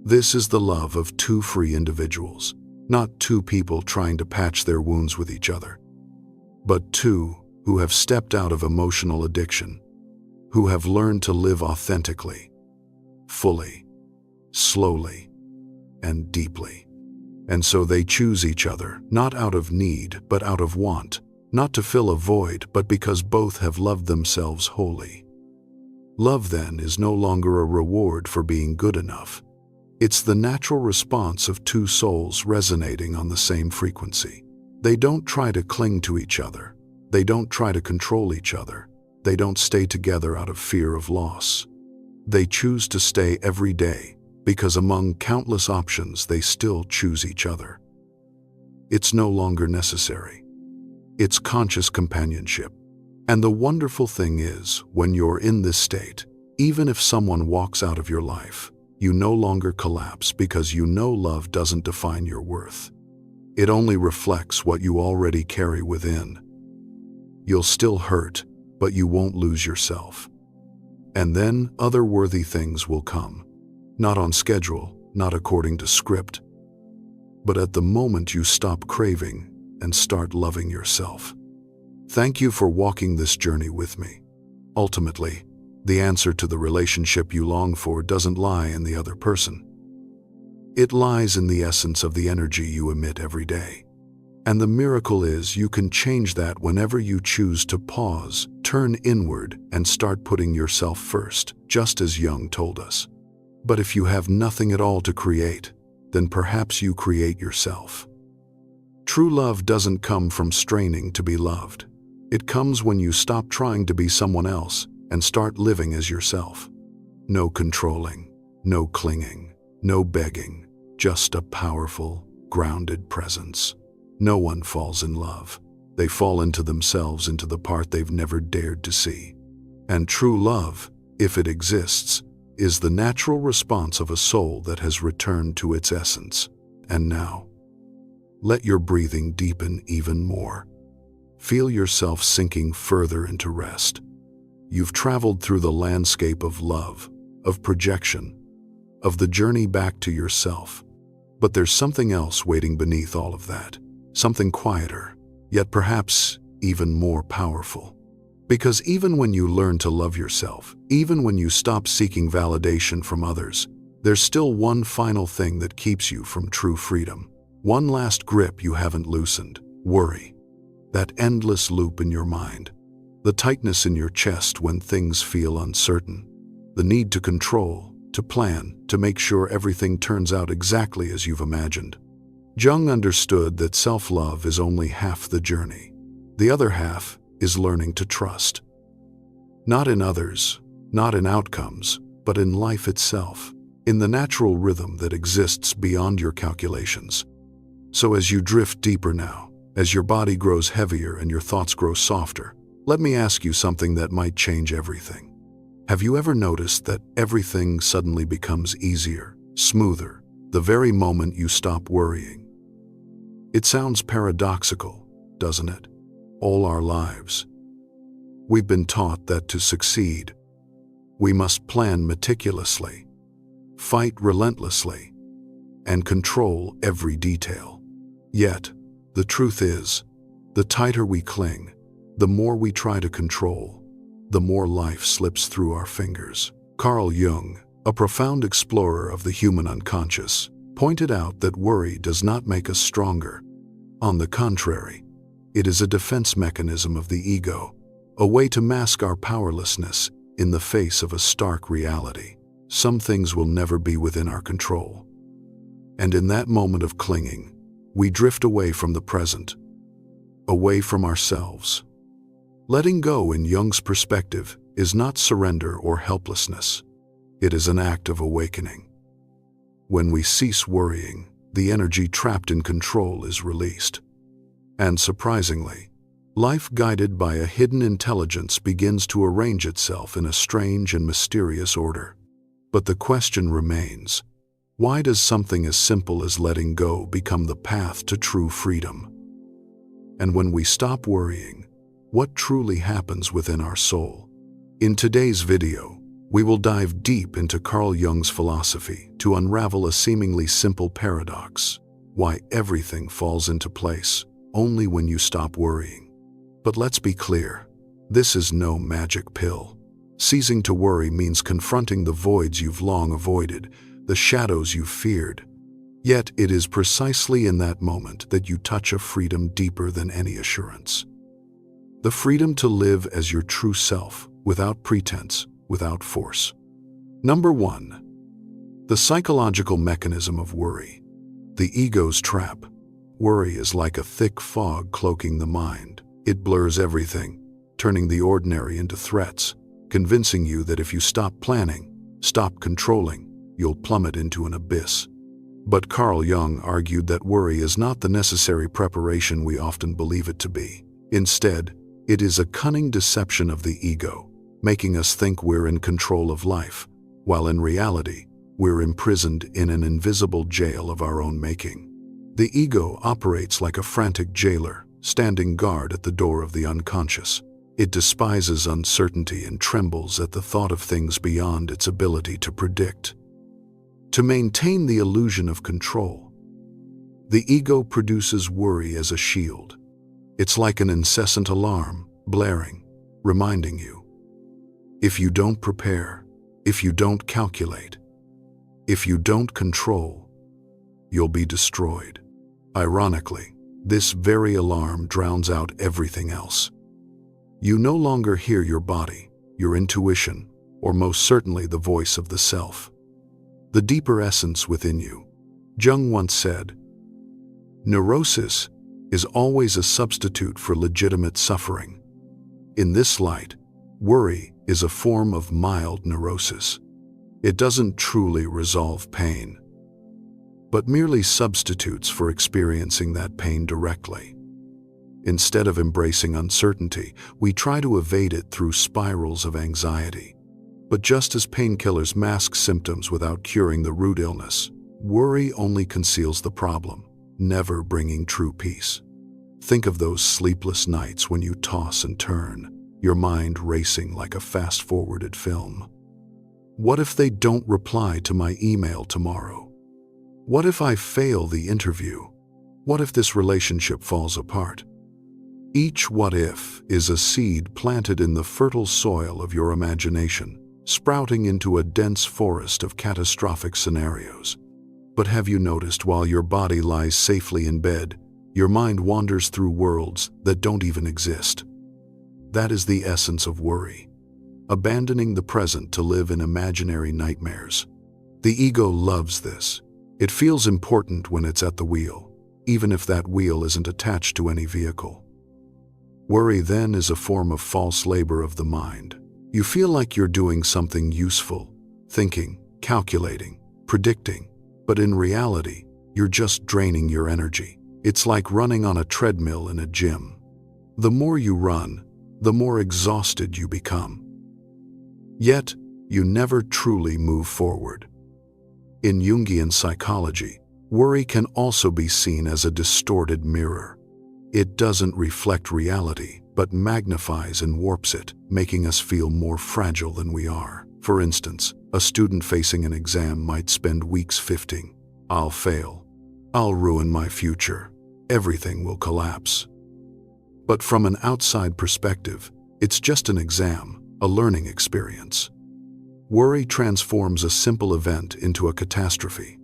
This is the love of two free individuals, not two people trying to patch their wounds with each other, but two who have stepped out of emotional addiction, who have learned to live authentically, fully, slowly, and deeply. And so they choose each other, not out of need, but out of want, not to fill a void, but because both have loved themselves wholly. Love, then, is no longer a reward for being good enough. It's the natural response of two souls resonating on the same frequency. They don't try to cling to each other. They don't try to control each other. They don't stay together out of fear of loss. They choose to stay every day because among countless options they still choose each other. It's no longer necessary. It's conscious companionship. And the wonderful thing is, when you're in this state, even if someone walks out of your life, you no longer collapse because you know love doesn't define your worth. It only reflects what you already carry within. You'll still hurt, but you won't lose yourself. And then other worthy things will come. Not on schedule, not according to script, but at the moment you stop craving and start loving yourself. Thank you for walking this journey with me. Ultimately, the answer to the relationship you long for doesn't lie in the other person. It lies in the essence of the energy you emit every day. And the miracle is you can change that whenever you choose to pause, turn inward, and start putting yourself first, just as Jung told us. But if you have nothing at all to create, then perhaps you create yourself. True love doesn't come from straining to be loved. It comes when you stop trying to be someone else and start living as yourself. No controlling, no clinging, no begging, just a powerful, grounded presence. No one falls in love. They fall into themselves, into the part they've never dared to see. And true love, if it exists, is the natural response of a soul that has returned to its essence. And now, let your breathing deepen even more. Feel yourself sinking further into rest. You've traveled through the landscape of love, of projection, of the journey back to yourself. But there's something else waiting beneath all of that. Something quieter, yet perhaps even more powerful. Because even when you learn to love yourself, even when you stop seeking validation from others, there's still one final thing that keeps you from true freedom. One last grip you haven't loosened: worry. That endless loop in your mind. The tightness in your chest when things feel uncertain. The need to control, to plan, to make sure everything turns out exactly as you've imagined. Jung understood that self-love is only half the journey. The other half is learning to trust. Not in others, not in outcomes, but in life itself, in the natural rhythm that exists beyond your calculations. So as you drift deeper now, as your body grows heavier and your thoughts grow softer, let me ask you something that might change everything. Have you ever noticed that everything suddenly becomes easier, smoother, the very moment you stop worrying? It sounds paradoxical, doesn't it? All our lives, we've been taught that to succeed, we must plan meticulously, fight relentlessly, and control every detail. Yet, the truth is, the tighter we cling, the more we try to control, the more life slips through our fingers. Carl Jung, a profound explorer of the human unconscious, pointed out that worry does not make us stronger. On the contrary, it is a defense mechanism of the ego, a way to mask our powerlessness in the face of a stark reality. Some things will never be within our control. And in that moment of clinging, we drift away from the present, away from ourselves. Letting go, in Jung's perspective, is not surrender or helplessness. It is an act of awakening. When we cease worrying, the energy trapped in control is released. And surprisingly, Life guided by a hidden intelligence begins to arrange itself in a strange and mysterious order. But the question remains, why does something as simple as letting go become the path to true freedom? And when we stop worrying, what truly happens within our soul? In today's video, we will dive deep into Carl Jung's philosophy to unravel a seemingly simple paradox: why everything falls into place only when you stop worrying. But let's be clear, this is no magic pill. Ceasing to worry means confronting the voids you've long avoided, the shadows you've feared. Yet it is precisely in that moment that you touch a freedom deeper than any assurance. The freedom to live as your true self, without pretense, without force. Number 1. The psychological mechanism of worry. The ego's trap. Worry is like a thick fog cloaking the mind. It blurs everything, turning the ordinary into threats, convincing you that if you stop planning, stop controlling, you'll plummet into an abyss. But Carl Jung argued that worry is not the necessary preparation we often believe it to be. Instead, it is a cunning deception of the ego, making us think we're in control of life, while in reality, we're imprisoned in an invisible jail of our own making. The ego operates like a frantic jailer, standing guard at the door of the unconscious. It despises uncertainty and trembles at the thought of things beyond its ability to predict. To maintain the illusion of control, the ego produces worry as a shield. It's like an incessant alarm, blaring, reminding you, if you don't prepare, if you don't calculate, if you don't control, you'll be destroyed. Ironically, this very alarm drowns out everything else. You no longer hear your body, your intuition, or most certainly the voice of the self, the deeper essence within you. Jung once said, "Neurosis is always a substitute for legitimate suffering." In this light, worry is a form of mild neurosis. It doesn't truly resolve pain, but merely substitutes for experiencing that pain directly. Instead of embracing uncertainty, we try to evade it through spirals of anxiety. But just as painkillers mask symptoms without curing the root illness, worry only conceals the problem, never bringing true peace. Think of those sleepless nights when you toss and turn, your mind racing like a fast-forwarded film. What if they don't reply to my email tomorrow? What if I fail the interview? What if this relationship falls apart? Each what if is a seed planted in the fertile soil of your imagination, sprouting into a dense forest of catastrophic scenarios. But have you noticed, while your body lies safely in bed, your mind wanders through worlds that don't even exist? That is the essence of worry, abandoning the present to live in imaginary nightmares. The ego loves this. It feels important when it's at the wheel, even if that wheel isn't attached to any vehicle. Worry then is a form of false labor of the mind. You feel like you're doing something useful, thinking, calculating, predicting, but in reality, you're just draining your energy. It's like running on a treadmill in a gym. The more you run, the more exhausted you become. Yet, you never truly move forward. In Jungian psychology, worry can also be seen as a distorted mirror. It doesn't reflect reality, but magnifies and warps it, making us feel more fragile than we are. For instance, a student facing an exam might spend weeks fidgeting. I'll fail. I'll ruin my future. Everything will collapse. But from an outside perspective, it's just an exam, a learning experience. Worry transforms a simple event into a catastrophe.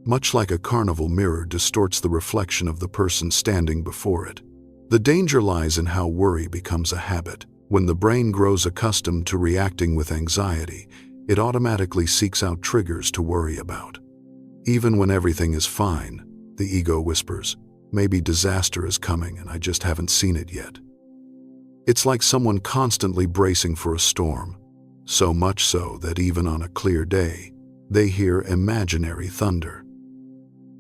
Much like a carnival mirror distorts the reflection of the person standing before it. The danger lies in how worry becomes a habit. When the brain grows accustomed to reacting with anxiety, it automatically seeks out triggers to worry about. Even when everything is fine, the ego whispers, maybe disaster is coming and I just haven't seen it yet. It's like someone constantly bracing for a storm, so much so that even on a clear day, they hear imaginary thunder.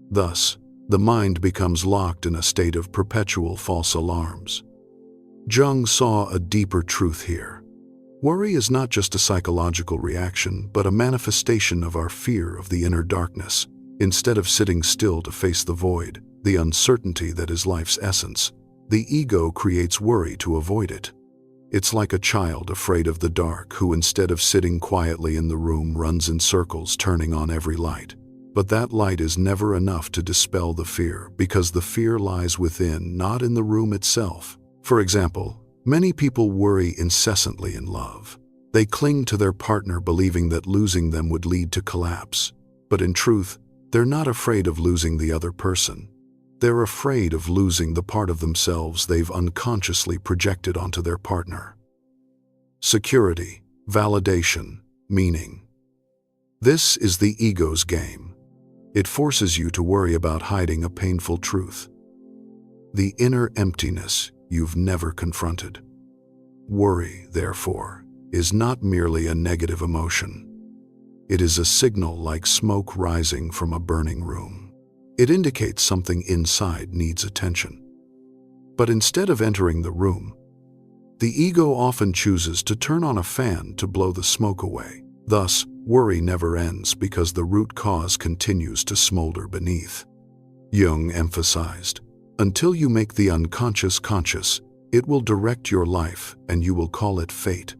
Thus, the mind becomes locked in a state of perpetual false alarms. Jung saw a deeper truth here. Worry is not just a psychological reaction, but a manifestation of our fear of the inner darkness. Instead of sitting still to face the void, the uncertainty that is life's essence, the ego creates worry to avoid it. It's like a child afraid of the dark who, instead of sitting quietly in the room, runs in circles, turning on every light. But that light is never enough to dispel the fear, because the fear lies within, not in the room itself. For example, many people worry incessantly in love. They cling to their partner believing that losing them would lead to collapse. But in truth, they're not afraid of losing the other person. They're afraid of losing the part of themselves they've unconsciously projected onto their partner. Security, validation, meaning. This is the ego's game. It forces you to worry about hiding a painful truth. The inner emptiness you've never confronted. Worry, therefore, is not merely a negative emotion. It is a signal like smoke rising from a burning room. It indicates something inside needs attention. But instead of entering the room, the ego often chooses to turn on a fan to blow the smoke away. Thus, worry never ends because the root cause continues to smolder beneath. Jung emphasized, until you make the unconscious conscious, it will direct your life and you will call it fate.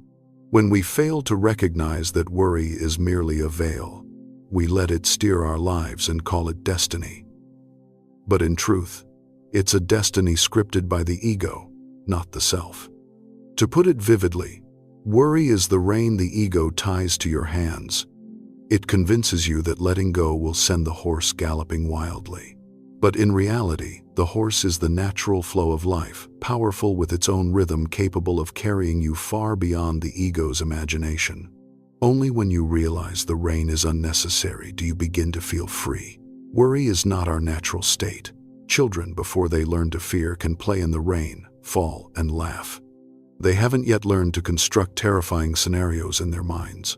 When we fail to recognize that worry is merely a veil, we let it steer our lives and call it destiny. But in truth, it's a destiny scripted by the ego, not the self. To put it vividly, worry is the rein the ego ties to your hands. It convinces you that letting go will send the horse galloping wildly. But in reality, the horse is the natural flow of life, powerful with its own rhythm, capable of carrying you far beyond the ego's imagination. Only when you realize the rein is unnecessary do you begin to feel free. Worry is not our natural state. Children, before they learn to fear, can play in the rain, fall, and laugh. They haven't yet learned to construct terrifying scenarios in their minds.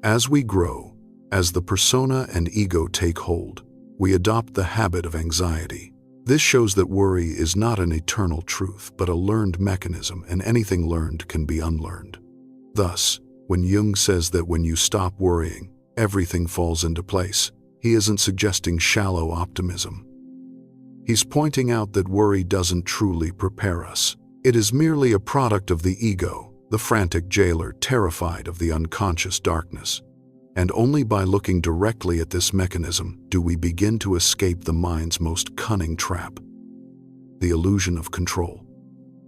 As we grow, as the persona and ego take hold, we adopt the habit of anxiety. This shows that worry is not an eternal truth, but a learned mechanism, and anything learned can be unlearned. Thus, when Jung says that when you stop worrying, everything falls into place, he isn't suggesting shallow optimism. He's pointing out that worry doesn't truly prepare us. It is merely a product of the ego, the frantic jailer terrified of the unconscious darkness. And only by looking directly at this mechanism do we begin to escape the mind's most cunning trap, the illusion of control.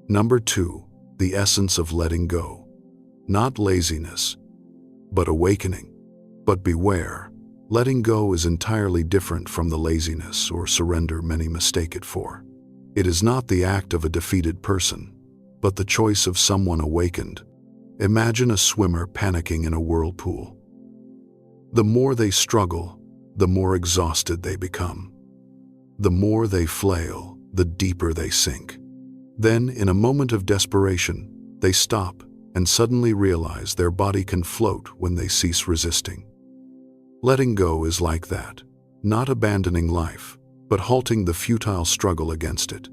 Number 2, the essence of letting go. Not laziness, but awakening. But beware. Letting go is entirely different from the laziness or surrender many mistake it for. It is not the act of a defeated person, but the choice of someone awakened. Imagine a swimmer panicking in a whirlpool. The more they struggle, the more exhausted they become. The more they flail, the deeper they sink. Then, in a moment of desperation, they stop and suddenly realize their body can float when they cease resisting. Letting go is like that, not abandoning life, but halting the futile struggle against it.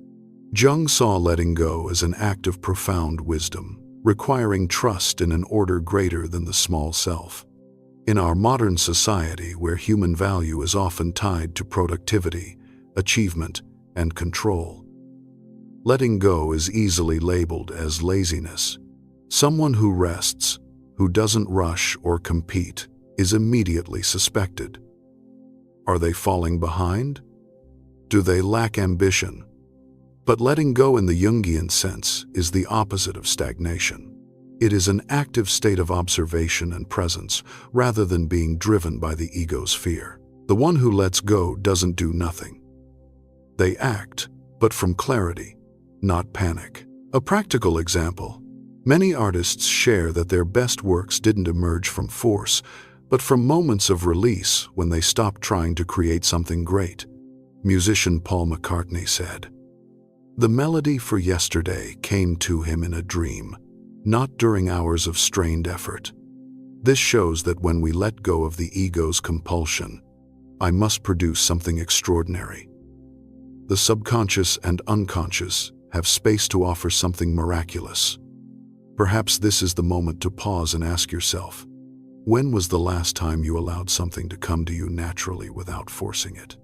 Jung saw letting go as an act of profound wisdom, requiring trust in an order greater than the small self. In our modern society, where human value is often tied to productivity, achievement, and control, letting go is easily labeled as laziness. Someone who rests, who doesn't rush or compete, is immediately suspected. Are they falling behind? Do they lack ambition? But letting go in the Jungian sense is the opposite of stagnation. It is an active state of observation and presence, rather than being driven by the ego's fear. The one who lets go doesn't do nothing. They act, but from clarity, not panic. A practical example. Many artists share that their best works didn't emerge from force, but from moments of release when they stopped trying to create something great. Musician Paul McCartney said, "The melody for yesterday came to him in a dream, not during hours of strained effort." This shows that when we let go of the ego's compulsion, I must produce something extraordinary, the subconscious and unconscious have space to offer something miraculous. Perhaps this is the moment to pause and ask yourself, when was the last time you allowed something to come to you naturally without forcing it?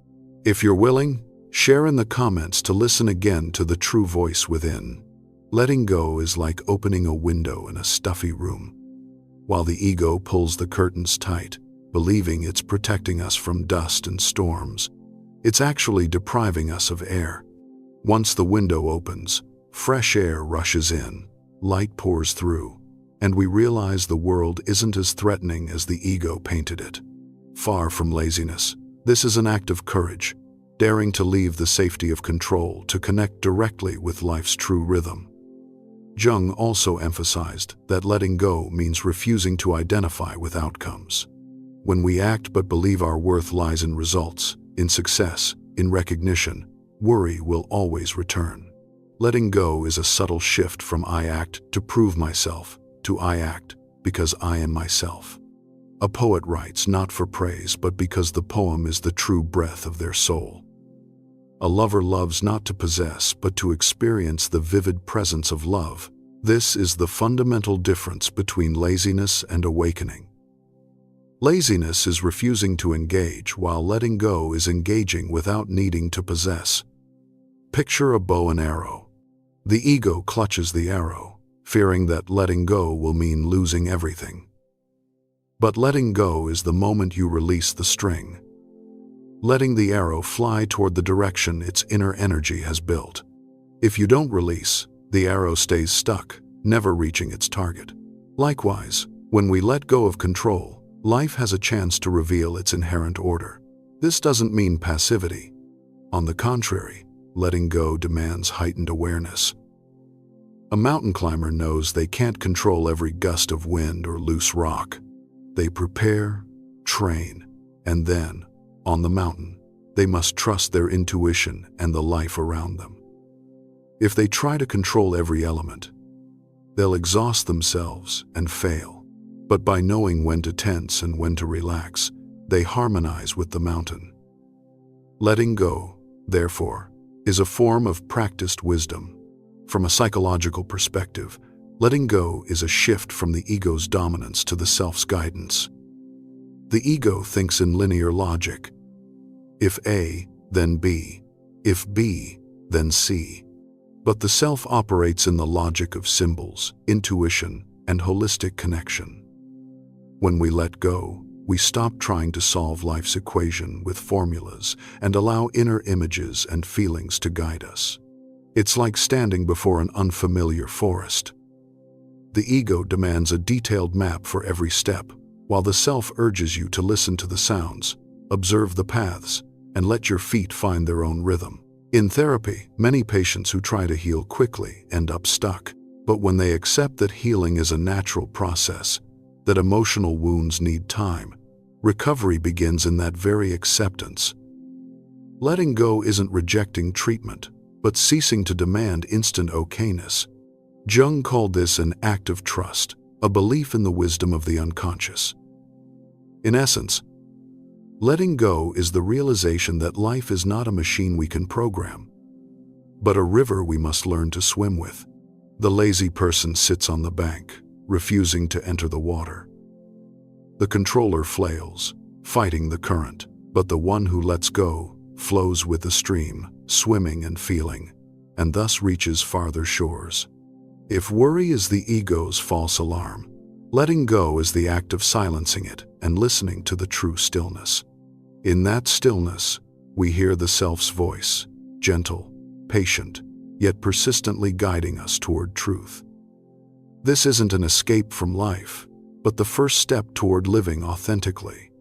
If you're willing, share in the comments to listen again to the true voice within. Letting go is like opening a window in a stuffy room. While the ego pulls the curtains tight, believing it's protecting us from dust and storms, it's actually depriving us of air. Once the window opens, fresh air rushes in, light pours through, and we realize the world isn't as threatening as the ego painted it. Far from laziness, this is an act of courage, daring to leave the safety of control to connect directly with life's true rhythm. Jung also emphasized that letting go means refusing to identify with outcomes. When we act but believe our worth lies in results, in success, in recognition, worry will always return. Letting go is a subtle shift from I act to prove myself to I act because I am myself. A poet writes not for praise but because the poem is the true breath of their soul. A lover loves not to possess but to experience the vivid presence of love. This is the fundamental difference between laziness and awakening. Laziness is refusing to engage, while letting go is engaging without needing to possess. Picture a bow and arrow. The ego clutches the arrow, fearing that letting go will mean losing everything. But letting go is the moment you release the string, letting the arrow fly toward the direction its inner energy has built. If you don't release, the arrow stays stuck, never reaching its target. Likewise, when we let go of control, life has a chance to reveal its inherent order. This doesn't mean passivity. On the contrary, letting go demands heightened awareness. A mountain climber knows they can't control every gust of wind or loose rock. They prepare, train, and then, on the mountain, they must trust their intuition and the life around them. If they try to control every element, they'll exhaust themselves and fail. But by knowing when to tense and when to relax, they harmonize with the mountain. Letting go, therefore, is a form of practiced wisdom. From a psychological perspective, letting go is a shift from the ego's dominance to the self's guidance. The ego thinks in linear logic. If A, then B. If B, then C. But the self operates in the logic of symbols, intuition, and holistic connection. When we let go, we stop trying to solve life's equation with formulas and allow inner images and feelings to guide us. It's like standing before an unfamiliar forest. The ego demands a detailed map for every step, while the self urges you to listen to the sounds, observe the paths, and let your feet find their own rhythm. In therapy, many patients who try to heal quickly end up stuck, but when they accept that healing is a natural process, that emotional wounds need time, recovery begins in that very acceptance. Letting go isn't rejecting treatment, but ceasing to demand instant okayness. Jung called this an act of trust, a belief in the wisdom of the unconscious. In essence, letting go is the realization that life is not a machine we can program, but a river we must learn to swim with. The lazy person sits on the bank, refusing to enter the water. The controller flails, fighting the current, but the one who lets go flows with the stream, swimming and feeling, and thus reaches farther shores. If worry is the ego's false alarm, letting go is the act of silencing it and listening to the true stillness. In that stillness, we hear the self's voice, gentle, patient, yet persistently guiding us toward truth. This isn't an escape from life, but the first step toward living authentically.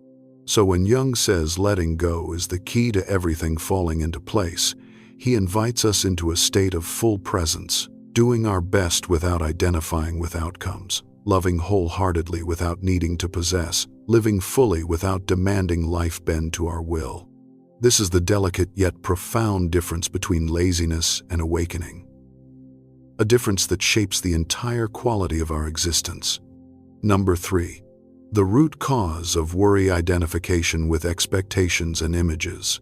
So when Jung says letting go is the key to everything falling into place, he invites us into a state of full presence, doing our best without identifying with outcomes, loving wholeheartedly without needing to possess, living fully without demanding life bend to our will. This is the delicate yet profound difference between laziness and awakening. A difference that shapes the entire quality of our existence. Number 3. The root cause of worry: identification with expectations and images.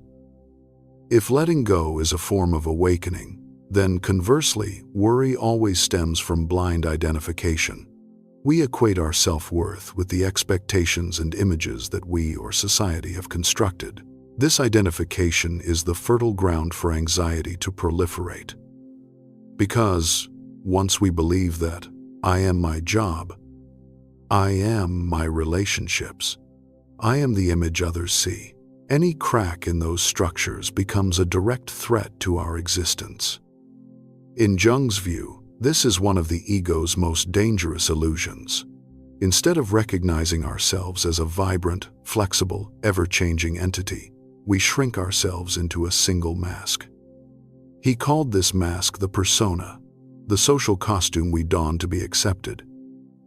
If letting go is a form of awakening, Then conversely, worry always stems from blind identification. We equate our self-worth with the expectations and images that we or society have constructed. This identification is the fertile ground for anxiety to proliferate. Because once we believe that I am my job, I am my relationships, I am the image others see, any crack in those structures becomes a direct threat to our existence. In Jung's view, this is one of the ego's most dangerous illusions. Instead of recognizing ourselves as a vibrant, flexible, ever-changing entity, we shrink ourselves into a single mask. He called this mask the persona, the social costume we don to be accepted.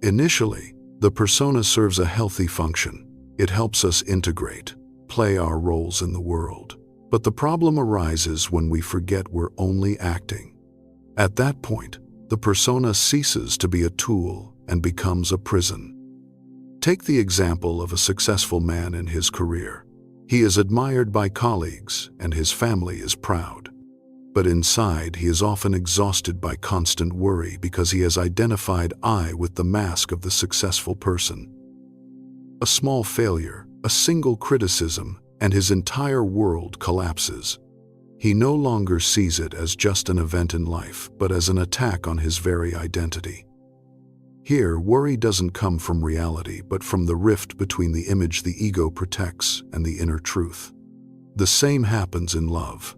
Initially, the persona serves a healthy function. It helps us integrate, play our roles in the world. But the problem arises when we forget we're only acting. At that point, the persona ceases to be a tool and becomes a prison. Take the example of a successful man in his career. He is admired by colleagues and his family is proud. But inside, he is often exhausted by constant worry because he has identified I with the mask of the successful person. A small failure, a single criticism, and his entire world collapses. He no longer sees it as just an event in life, but as an attack on his very identity. Here, worry doesn't come from reality, but from the rift between the image the ego protects and the inner truth. The same happens in love.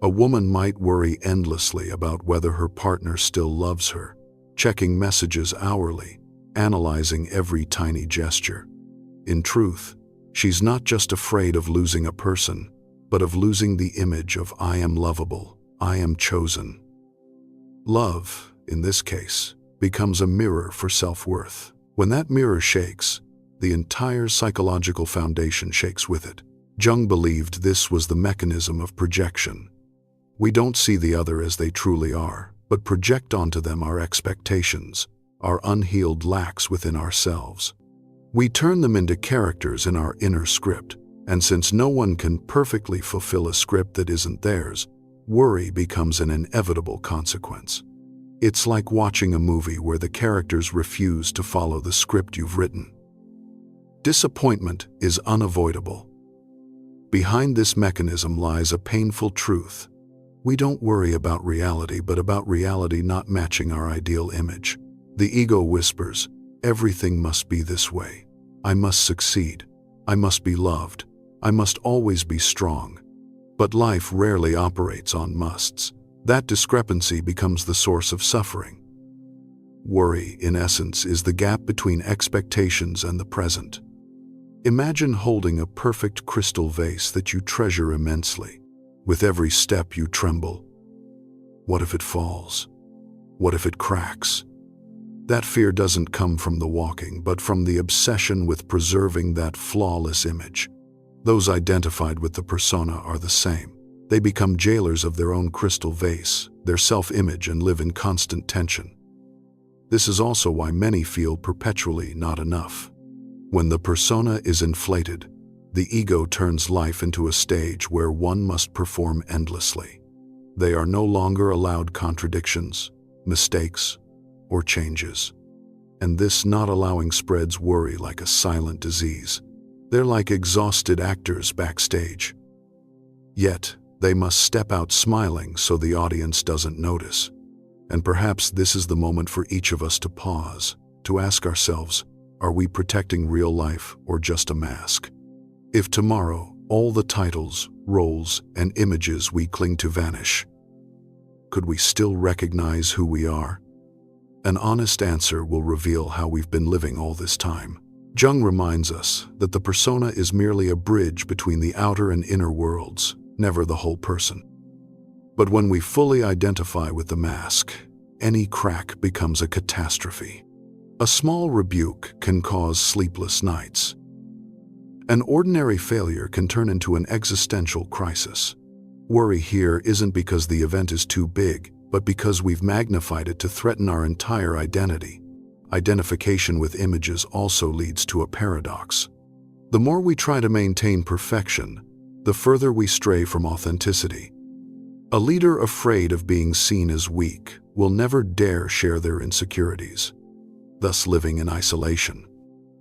A woman might worry endlessly about whether her partner still loves her, checking messages hourly, analyzing every tiny gesture. In truth, she's not just afraid of losing a person, but of losing the image of I am lovable, I am chosen. Love, in this case, becomes a mirror for self-worth. When that mirror shakes, the entire psychological foundation shakes with it. Jung believed this was the mechanism of projection. We don't see the other as they truly are, but project onto them our expectations, our unhealed lacks within ourselves. We turn them into characters in our inner script, and since no one can perfectly fulfill a script that isn't theirs, worry becomes an inevitable consequence. It's like watching a movie where the characters refuse to follow the script you've written. Disappointment is unavoidable. Behind this mechanism lies a painful truth. We don't worry about reality, but about reality not matching our ideal image. The ego whispers, everything must be this way. I must succeed. I must be loved. I must always be strong. But life rarely operates on musts. That discrepancy becomes the source of suffering. Worry, in essence, is the gap between expectations and the present. Imagine holding a perfect crystal vase that you treasure immensely. With every step you tremble. What if it falls? What if it cracks? That fear doesn't come from the walking, but from the obsession with preserving that flawless image. Those identified with the persona are the same. They become jailers of their own crystal vase, their self-image, and live in constant tension. This is also why many feel perpetually not enough. When the persona is inflated, the ego turns life into a stage where one must perform endlessly. They are no longer allowed contradictions, mistakes, or changes. And this not allowing spreads worry like a silent disease. They're like exhausted actors backstage. Yet, they must step out smiling so the audience doesn't notice. And perhaps this is the moment for each of us to pause, to ask ourselves, are we protecting real life or just a mask? If tomorrow, all the titles, roles, and images we cling to vanish, could we still recognize who we are? An honest answer will reveal how we've been living all this time. Jung reminds us that the persona is merely a bridge between the outer and inner worlds, never the whole person. But when we fully identify with the mask, any crack becomes a catastrophe. A small rebuke can cause sleepless nights. An ordinary failure can turn into an existential crisis. Worry here isn't because the event is too big, but because we've magnified it to threaten our entire identity. Identification with images also leads to a paradox. The more we try to maintain perfection, the further we stray from authenticity. A leader afraid of being seen as weak will never dare share their insecurities, thus living in isolation.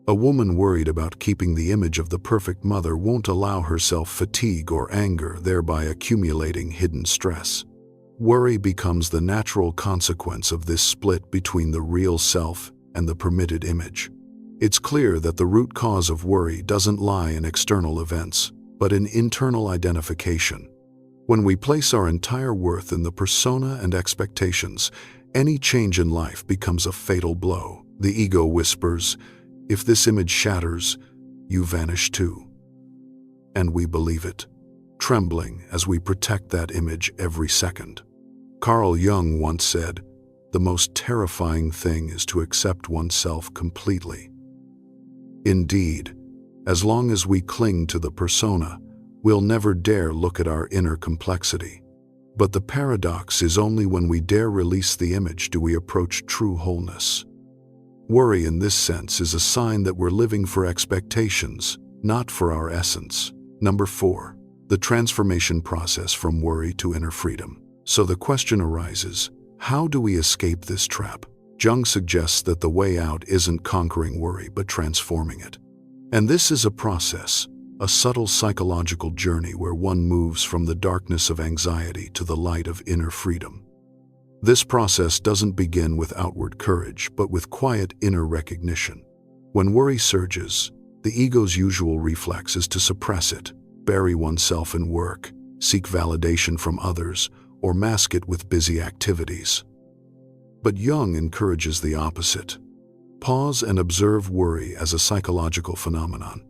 A woman worried about keeping the image of the perfect mother won't allow herself fatigue or anger, thereby accumulating hidden stress. Worry becomes the natural consequence of this split between the real self and the permitted image. It's clear that the root cause of worry doesn't lie in external events, but in internal identification. When we place our entire worth in the persona and expectations, any change in life becomes a fatal blow. The ego whispers, "If this image shatters, you vanish too." And we believe it, trembling as we protect that image every second. Carl Jung once said, "The most terrifying thing is to accept oneself completely." Indeed, as long as we cling to the persona, we'll never dare look at our inner complexity. But the paradox is only when we dare release the image do we approach true wholeness. Worry in this sense is a sign that we're living for expectations, not for our essence. Number 4, the transformation process from worry to inner freedom. So the question arises, how do we escape this trap? Jung suggests that the way out isn't conquering worry but transforming it. And this is a process, a subtle psychological journey where one moves from the darkness of anxiety to the light of inner freedom. This process doesn't begin with outward courage, but with quiet inner recognition. When worry surges, the ego's usual reflex is to suppress it, bury oneself in work, seek validation from others, or mask it with busy activities. But Jung encourages the opposite. Pause and observe worry as a psychological phenomenon.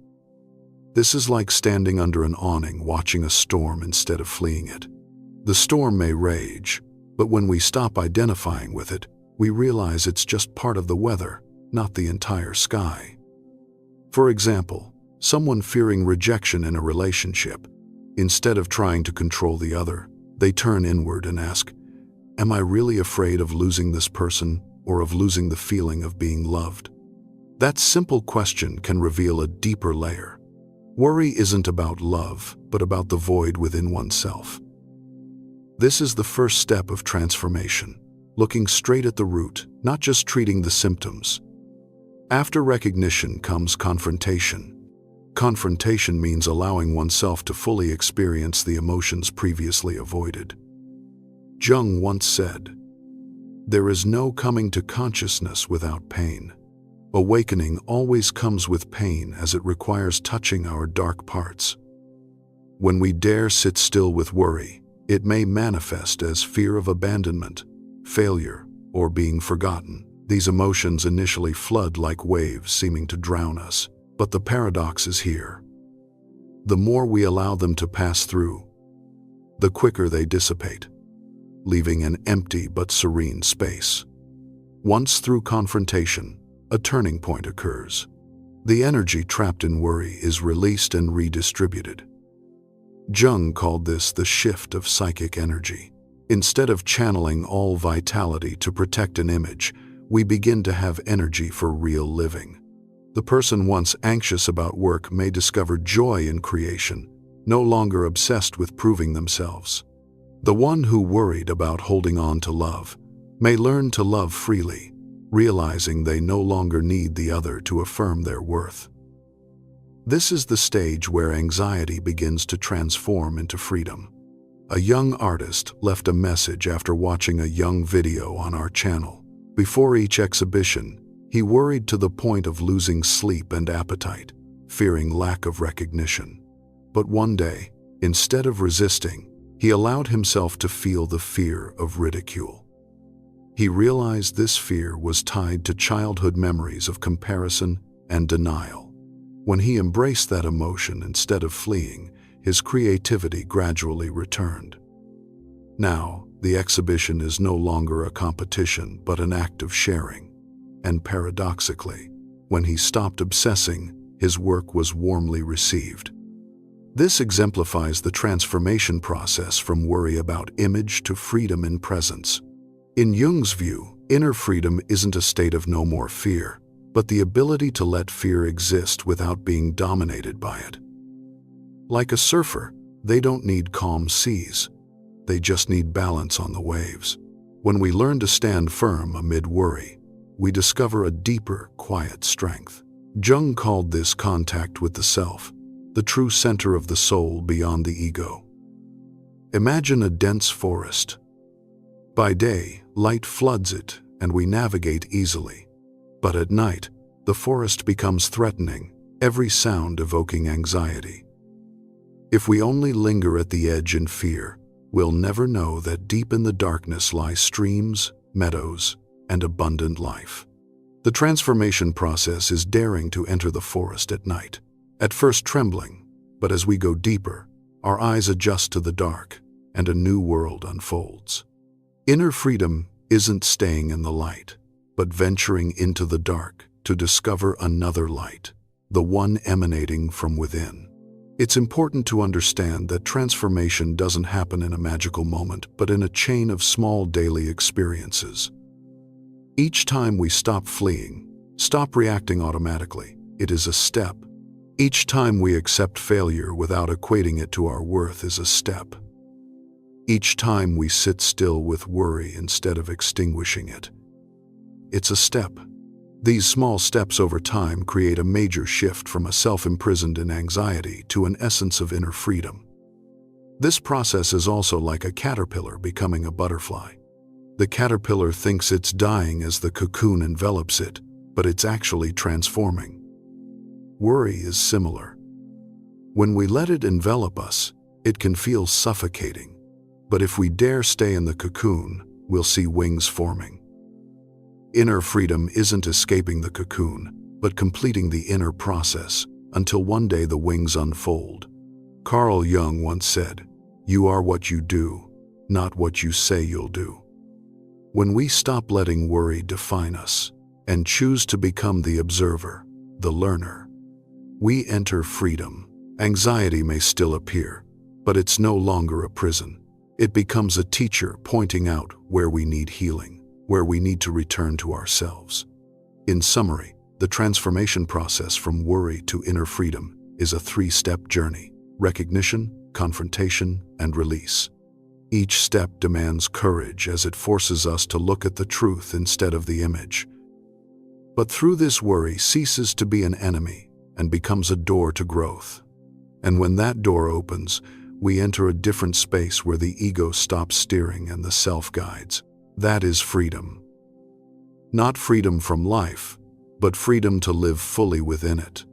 This is like standing under an awning watching a storm instead of fleeing it. The storm may rage, but when we stop identifying with it, we realize it's just part of the weather, not the entire sky. For example, someone fearing rejection in a relationship, instead of trying to control the other, they turn inward and ask, "Am I really afraid of losing this person or of losing the feeling of being loved?" That simple question can reveal a deeper layer. Worry isn't about love, but about the void within oneself. This is the first step of transformation, looking straight at the root, not just treating the symptoms. After recognition comes confrontation. Confrontation means allowing oneself to fully experience the emotions previously avoided. Jung once said, "There is no coming to consciousness without pain. Awakening always comes with pain as it requires touching our dark parts." When we dare sit still with worry, it may manifest as fear of abandonment, failure, or being forgotten. These emotions initially flood like waves, seeming to drown us. But the paradox is here. The more we allow them to pass through, the quicker they dissipate, leaving an empty but serene space. Once through confrontation, a turning point occurs. The energy trapped in worry is released and redistributed. Jung called this the shift of psychic energy. Instead of channeling all vitality to protect an image, we begin to have energy for real living. The person once anxious about work may discover joy in creation, no longer obsessed with proving themselves. The one who worried about holding on to love may learn to love freely, realizing they no longer need the other to affirm their worth. This is the stage where anxiety begins to transform into freedom. A young artist left a message after watching a Jung video on our channel. Before each exhibition, he worried to the point of losing sleep and appetite, fearing lack of recognition. But one day, instead of resisting, he allowed himself to feel the fear of ridicule. He realized this fear was tied to childhood memories of comparison and denial. When he embraced that emotion instead of fleeing, his creativity gradually returned. Now, the exhibition is no longer a competition but an act of sharing. And paradoxically, when he stopped obsessing, his work was warmly received. This exemplifies the transformation process from worry about image to freedom in presence. In Jung's view, inner freedom isn't a state of no more fear, but the ability to let fear exist without being dominated by it. Like a surfer, they don't need calm seas. they just need balance on the waves. When we learn to stand firm amid worry, we discover a deeper, quiet strength. Jung called this contact with the self, the true center of the soul beyond the ego. Imagine a dense forest. By day, light floods it and we navigate easily. But at night, the forest becomes threatening, every sound evoking anxiety. If we only linger at the edge in fear, we'll never know that deep in the darkness lie streams, meadows, and abundant life. The transformation process is daring to enter the forest at night, at first trembling, but as we go deeper, our eyes adjust to the dark, and a new world unfolds. Inner freedom isn't staying in the light, but venturing into the dark to discover another light, the one emanating from within. It's important to understand that transformation doesn't happen in a magical moment, but in a chain of small daily experiences. Each time we stop fleeing, stop reacting automatically, it is a step. Each time we accept failure without equating it to our worth is a step. Each time we sit still with worry instead of extinguishing it, it's a step. These small steps over time create a major shift from a self imprisoned in anxiety to an essence of inner freedom. This process is also like a caterpillar becoming a butterfly. The caterpillar thinks it's dying as the cocoon envelops it, but it's actually transforming. Worry is similar. When we let it envelop us, it can feel suffocating. But if we dare stay in the cocoon, we'll see wings forming. Inner freedom isn't escaping the cocoon, but completing the inner process until one day the wings unfold. Carl Jung once said, "You are what you do, not what you say you'll do." When we stop letting worry define us and choose to become the observer, the learner, we enter freedom. Anxiety may still appear, but it's no longer a prison. It becomes a teacher pointing out where we need healing, where we need to return to ourselves. In summary, the transformation process from worry to inner freedom is a three-step journey: recognition, confrontation, and release. Each step demands courage as it forces us to look at the truth instead of the image. But through this, worry ceases to be an enemy and becomes a door to growth. And when that door opens, we enter a different space where the ego stops steering and the self guides. That is freedom. Not freedom from life, but freedom to live fully within it.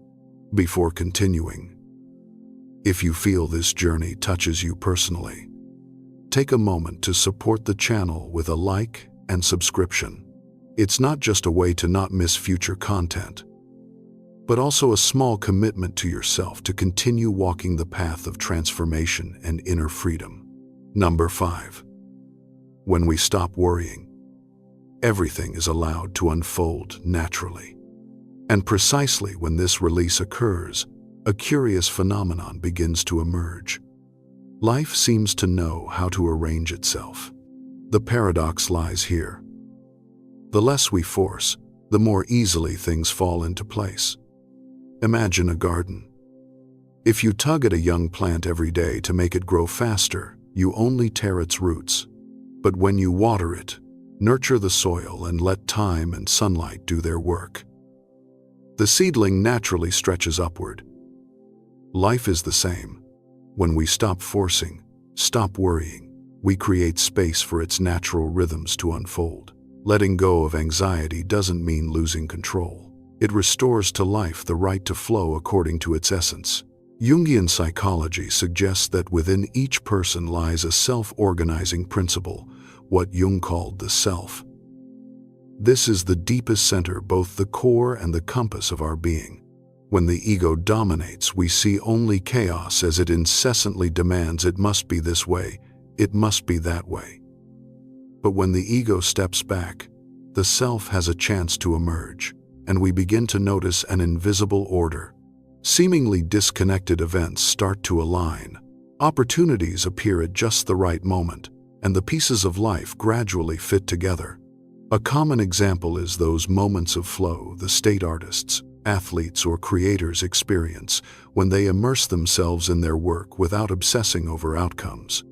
Before continuing, if you feel this journey touches you personally, take a moment to support the channel with a like and subscription. It's not just a way to not miss future content, but also a small commitment to yourself to continue walking the path of transformation and inner freedom. Number 5. When we stop worrying, everything is allowed to unfold naturally. And precisely when this release occurs, a curious phenomenon begins to emerge. Life seems to know how to arrange itself. The paradox lies here. The less we force, the more easily things fall into place. Imagine a garden. If you tug at a young plant every day to make it grow faster, you only tear its roots. But when you water it, nurture the soil, and let time and sunlight do their work, the seedling naturally stretches upward. Life is the same. When we stop forcing, stop worrying, we create space for its natural rhythms to unfold. Letting go of anxiety doesn't mean losing control. It restores to life the right to flow according to its essence. Jungian psychology suggests that within each person lies a self-organizing principle, what Jung called the self. This is the deepest center, both the core and the compass of our being. When the ego dominates, we see only chaos as it incessantly demands it must be this way, it must be that way. But when the ego steps back, the self has a chance to emerge, and we begin to notice an invisible order. Seemingly disconnected events start to align. Opportunities appear at just the right moment, and the pieces of life gradually fit together. A common example is those moments of flow the state artists, athletes, or creators experience when they immerse themselves in their work without obsessing over outcomes.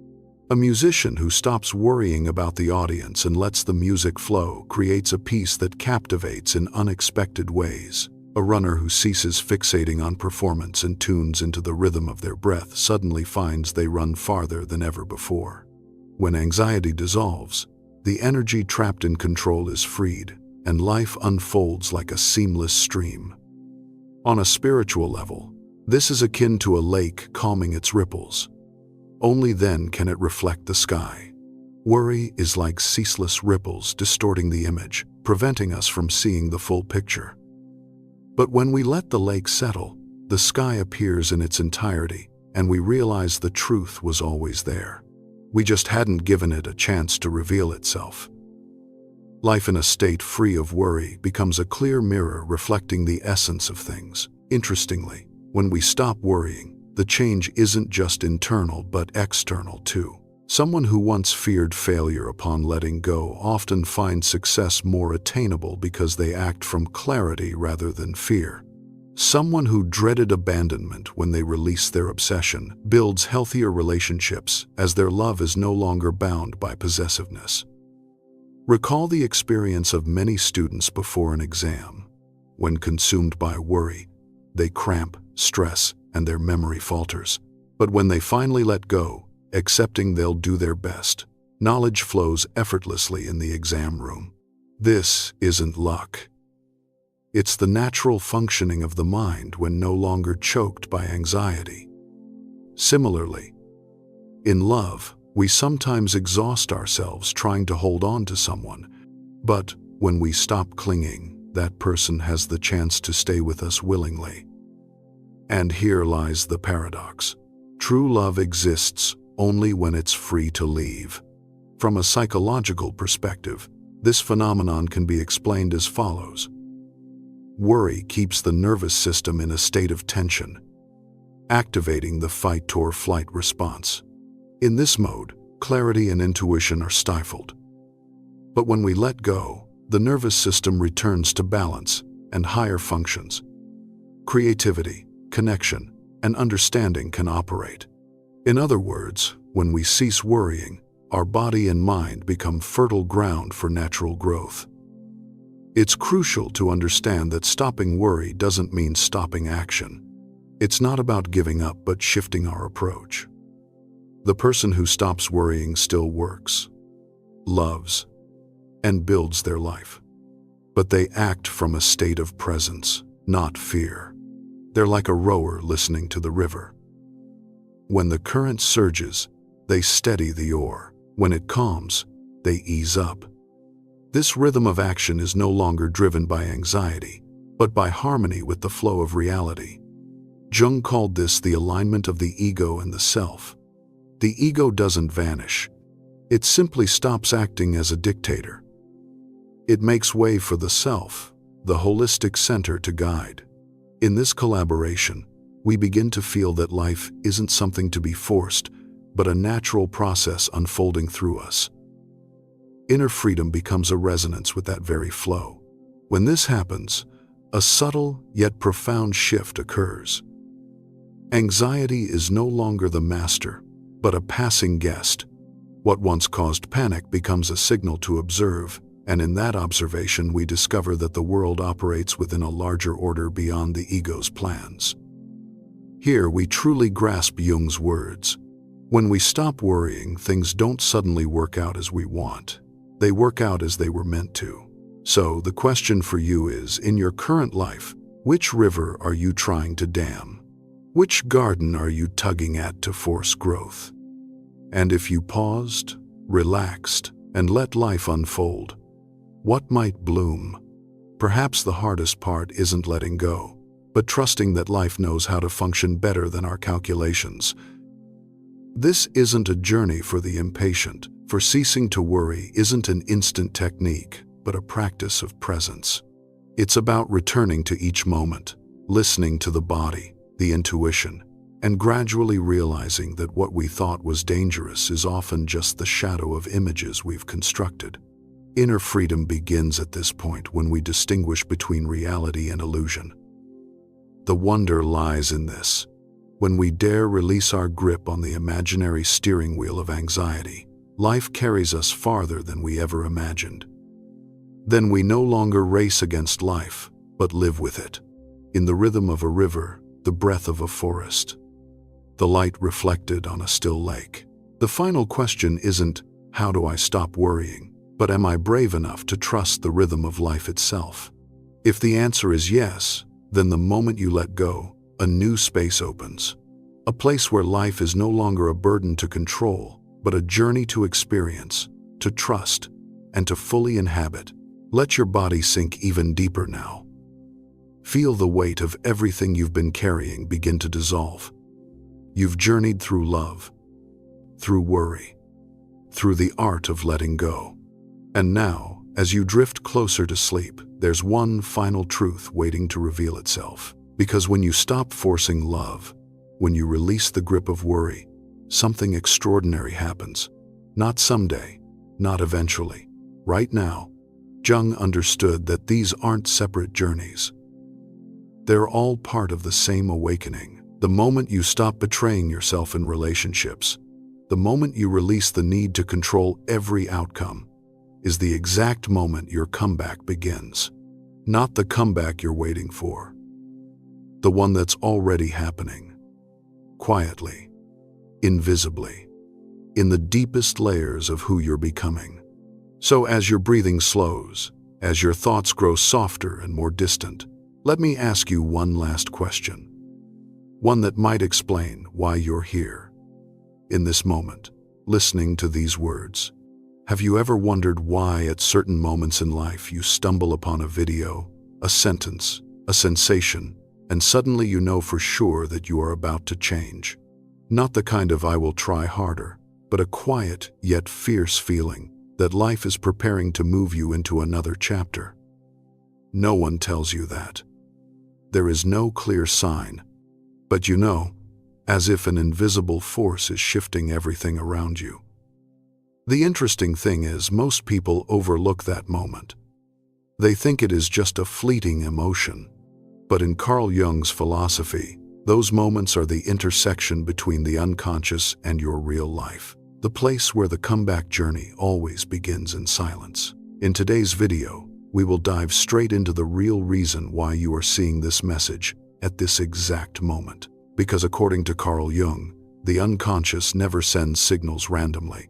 A musician who stops worrying about the audience and lets the music flow creates a piece that captivates in unexpected ways. A runner who ceases fixating on performance and tunes into the rhythm of their breath suddenly finds they run farther than ever before. When anxiety dissolves, the energy trapped in control is freed, and life unfolds like a seamless stream. On a spiritual level, this is akin to a lake calming its ripples. Only then can it reflect the sky. Worry is like ceaseless ripples distorting the image, preventing us from seeing the full picture. But when we let the lake settle, the sky appears in its entirety, and we realize the truth was always there. We just hadn't given it a chance to reveal itself. Life in a state free of worry becomes a clear mirror reflecting the essence of things. Interestingly, when we stop worrying, the change isn't just internal but external too. Someone who once feared failure upon letting go often finds success more attainable because they act from clarity rather than fear. Someone who dreaded abandonment when they release their obsession builds healthier relationships as their love is no longer bound by possessiveness. Recall the experience of many students before an exam. When consumed by worry, they cramp, stress, and their memory falters. But when they finally let go, accepting they'll do their best, knowledge flows effortlessly in the exam room. This isn't luck. It's the natural functioning of the mind when no longer choked by anxiety. Similarly, in love, we sometimes exhaust ourselves trying to hold on to someone, but when we stop clinging, that person has the chance to stay with us willingly. And here lies the paradox. True love exists only when it's free to leave. From a psychological perspective, this phenomenon can be explained as follows. Worry keeps the nervous system in a state of tension, activating the fight-or-flight response. In this mode, clarity and intuition are stifled. But when we let go, the nervous system returns to balance and higher functions. Creativity, connection, and understanding can operate. In other words, when we cease worrying, our body and mind become fertile ground for natural growth. It's crucial to understand that stopping worry doesn't mean stopping action. It's not about giving up but shifting our approach. The person who stops worrying still works, loves, and builds their life. But they act from a state of presence, not fear. They're like a rower listening to the river. When the current surges, they steady the oar. When it calms, they ease up. This rhythm of action is no longer driven by anxiety, but by harmony with the flow of reality. Jung called this the alignment of the ego and the self. The ego doesn't vanish. It simply stops acting as a dictator. It makes way for the self, the holistic center to guide. In this collaboration, we begin to feel that life isn't something to be forced, but a natural process unfolding through us. Inner freedom becomes a resonance with that very flow. When this happens, a subtle yet profound shift occurs. Anxiety is no longer the master, but a passing guest. What once caused panic becomes a signal to observe, and in that observation we discover that the world operates within a larger order beyond the ego's plans. Here we truly grasp Jung's words. When we stop worrying, things don't suddenly work out as we want. They work out as they were meant to. So the question for you is, in your current life, which river are you trying to dam? Which garden are you tugging at to force growth? And if you paused, relaxed, and let life unfold, what might bloom? Perhaps the hardest part isn't letting go, but trusting that life knows how to function better than our calculations. This isn't a journey for the impatient, for ceasing to worry isn't an instant technique, but a practice of presence. It's about returning to each moment, listening to the body, the intuition, and gradually realizing that what we thought was dangerous is often just the shadow of images we've constructed. Inner freedom begins at this point when we distinguish between reality and illusion. The wonder lies in this. When we dare release our grip on the imaginary steering wheel of anxiety, life carries us farther than we ever imagined. Then we no longer race against life, but live with it, in the rhythm of a river, the breath of a forest, the light reflected on a still lake. The final question isn't, how do I stop worrying, but am I brave enough to trust the rhythm of life itself? If the answer is yes, then the moment you let go, a new space opens. A place where life is no longer a burden to control, but a journey to experience, to trust, and to fully inhabit. Let your body sink even deeper now. Feel the weight of everything you've been carrying begin to dissolve. You've journeyed through love, through worry, through the art of letting go. And now, as you drift closer to sleep, there's one final truth waiting to reveal itself. Because when you stop forcing love, when you release the grip of worry, something extraordinary happens. Not someday, not eventually. Right now, Jung understood that these aren't separate journeys. They're all part of the same awakening. The moment you stop betraying yourself in relationships, the moment you release the need to control every outcome, is the exact moment your comeback begins. Not the comeback you're waiting for, the one that's already happening. Quietly, invisibly, in the deepest layers of who you're becoming. So as your breathing slows, as your thoughts grow softer and more distant, let me ask you one last question. One that might explain why you're here. In this moment, listening to these words, have you ever wondered why at certain moments in life you stumble upon a video, a sentence, a sensation, and suddenly you know for sure that you are about to change? Not the kind of "I will try harder," but a quiet yet fierce feeling that life is preparing to move you into another chapter. No one tells you that. There is no clear sign, but you know, as if an invisible force is shifting everything around you. The interesting thing is, most people overlook that moment. They think it is just a fleeting emotion. But in Carl Jung's philosophy, those moments are the intersection between the unconscious and your real life, the place where the comeback journey always begins in silence. In today's video, we will dive straight into the real reason why you are seeing this message at this exact moment. Because according to Carl Jung, the unconscious never sends signals randomly.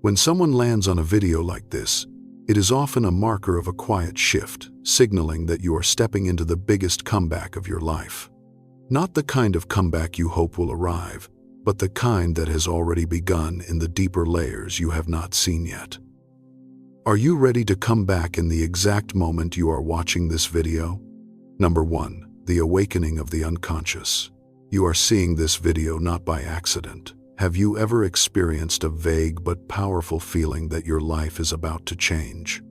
When someone lands on a video like this, it is often a marker of a quiet shift, signaling that you are stepping into the biggest comeback of your life. Not the kind of comeback you hope will arrive, but the kind that has already begun in the deeper layers you have not seen yet. Are you ready to come back in the exact moment you are watching this video? Number 1. The awakening of the unconscious. You are seeing this video not by accident. Have you ever experienced a vague but powerful feeling that your life is about to change?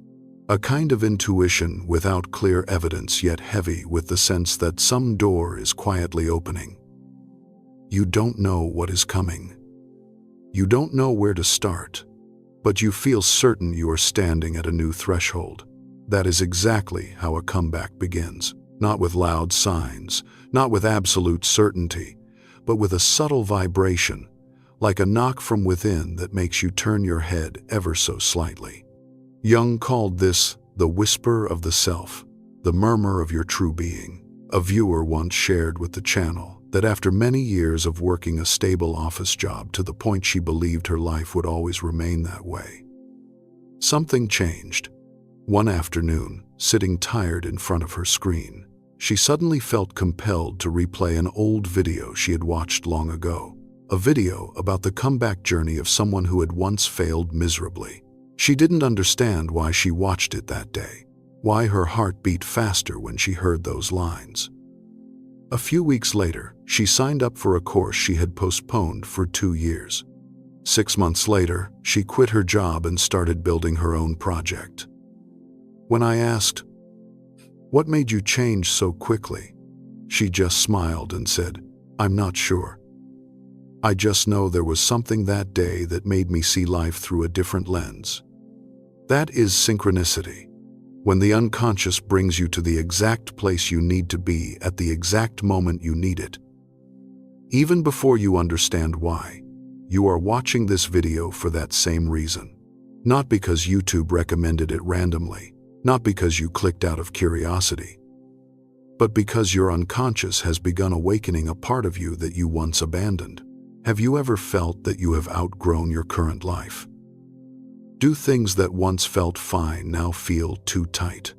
A kind of intuition without clear evidence, yet heavy with the sense that some door is quietly opening. You don't know what is coming. You don't know where to start, but you feel certain you are standing at a new threshold. That is exactly how a comeback begins. Not with loud signs, not with absolute certainty, but with a subtle vibration, like a knock from within that makes you turn your head ever so slightly. Jung called this the whisper of the self, the murmur of your true being. A viewer once shared with the channel that after many years of working a stable office job to the point she believed her life would always remain that way, something changed. One afternoon, sitting tired in front of her screen, she suddenly felt compelled to replay an old video she had watched long ago. A video about the comeback journey of someone who had once failed miserably. She didn't understand why she watched it that day, why her heart beat faster when she heard those lines. A few weeks later, she signed up for a course she had postponed for 2 years. 6 months later, she quit her job and started building her own project. When I asked, "What made you change so quickly?" she just smiled and said, "I'm not sure. I just know there was something that day that made me see life through a different lens." That is synchronicity. When the unconscious brings you to the exact place you need to be at the exact moment you need it. Even before you understand why, you are watching this video for that same reason. Not because YouTube recommended it randomly, not because you clicked out of curiosity, but because your unconscious has begun awakening a part of you that you once abandoned. Have you ever felt that you have outgrown your current life? Do things that once felt fine now feel too tight?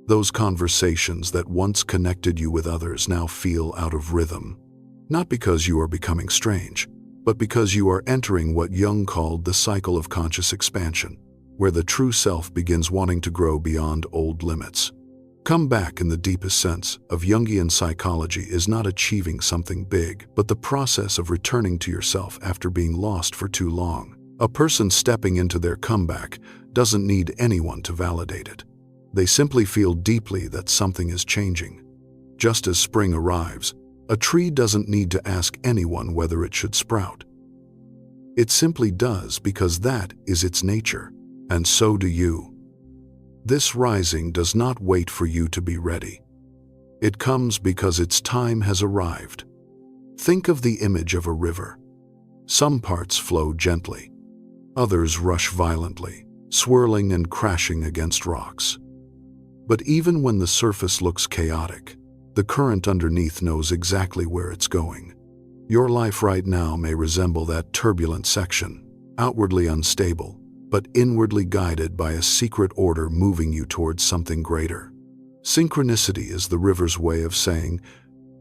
Those conversations that once connected you with others now feel out of rhythm. Not because you are becoming strange, but because you are entering what Jung called the cycle of conscious expansion, where the true self begins wanting to grow beyond old limits. Come back in the deepest sense of Jungian psychology is not achieving something big, but the process of returning to yourself after being lost for too long. A person stepping into their comeback doesn't need anyone to validate it. They simply feel deeply that something is changing. Just as spring arrives, a tree doesn't need to ask anyone whether it should sprout. It simply does because that is its nature, and so do you. This rising does not wait for you to be ready. It comes because its time has arrived. Think of the image of a river. Some parts flow gently. Others rush violently, swirling and crashing against rocks. But even when the surface looks chaotic, the current underneath knows exactly where it's going. Your life right now may resemble that turbulent section, outwardly unstable, but inwardly guided by a secret order moving you towards something greater. Synchronicity is the river's way of saying,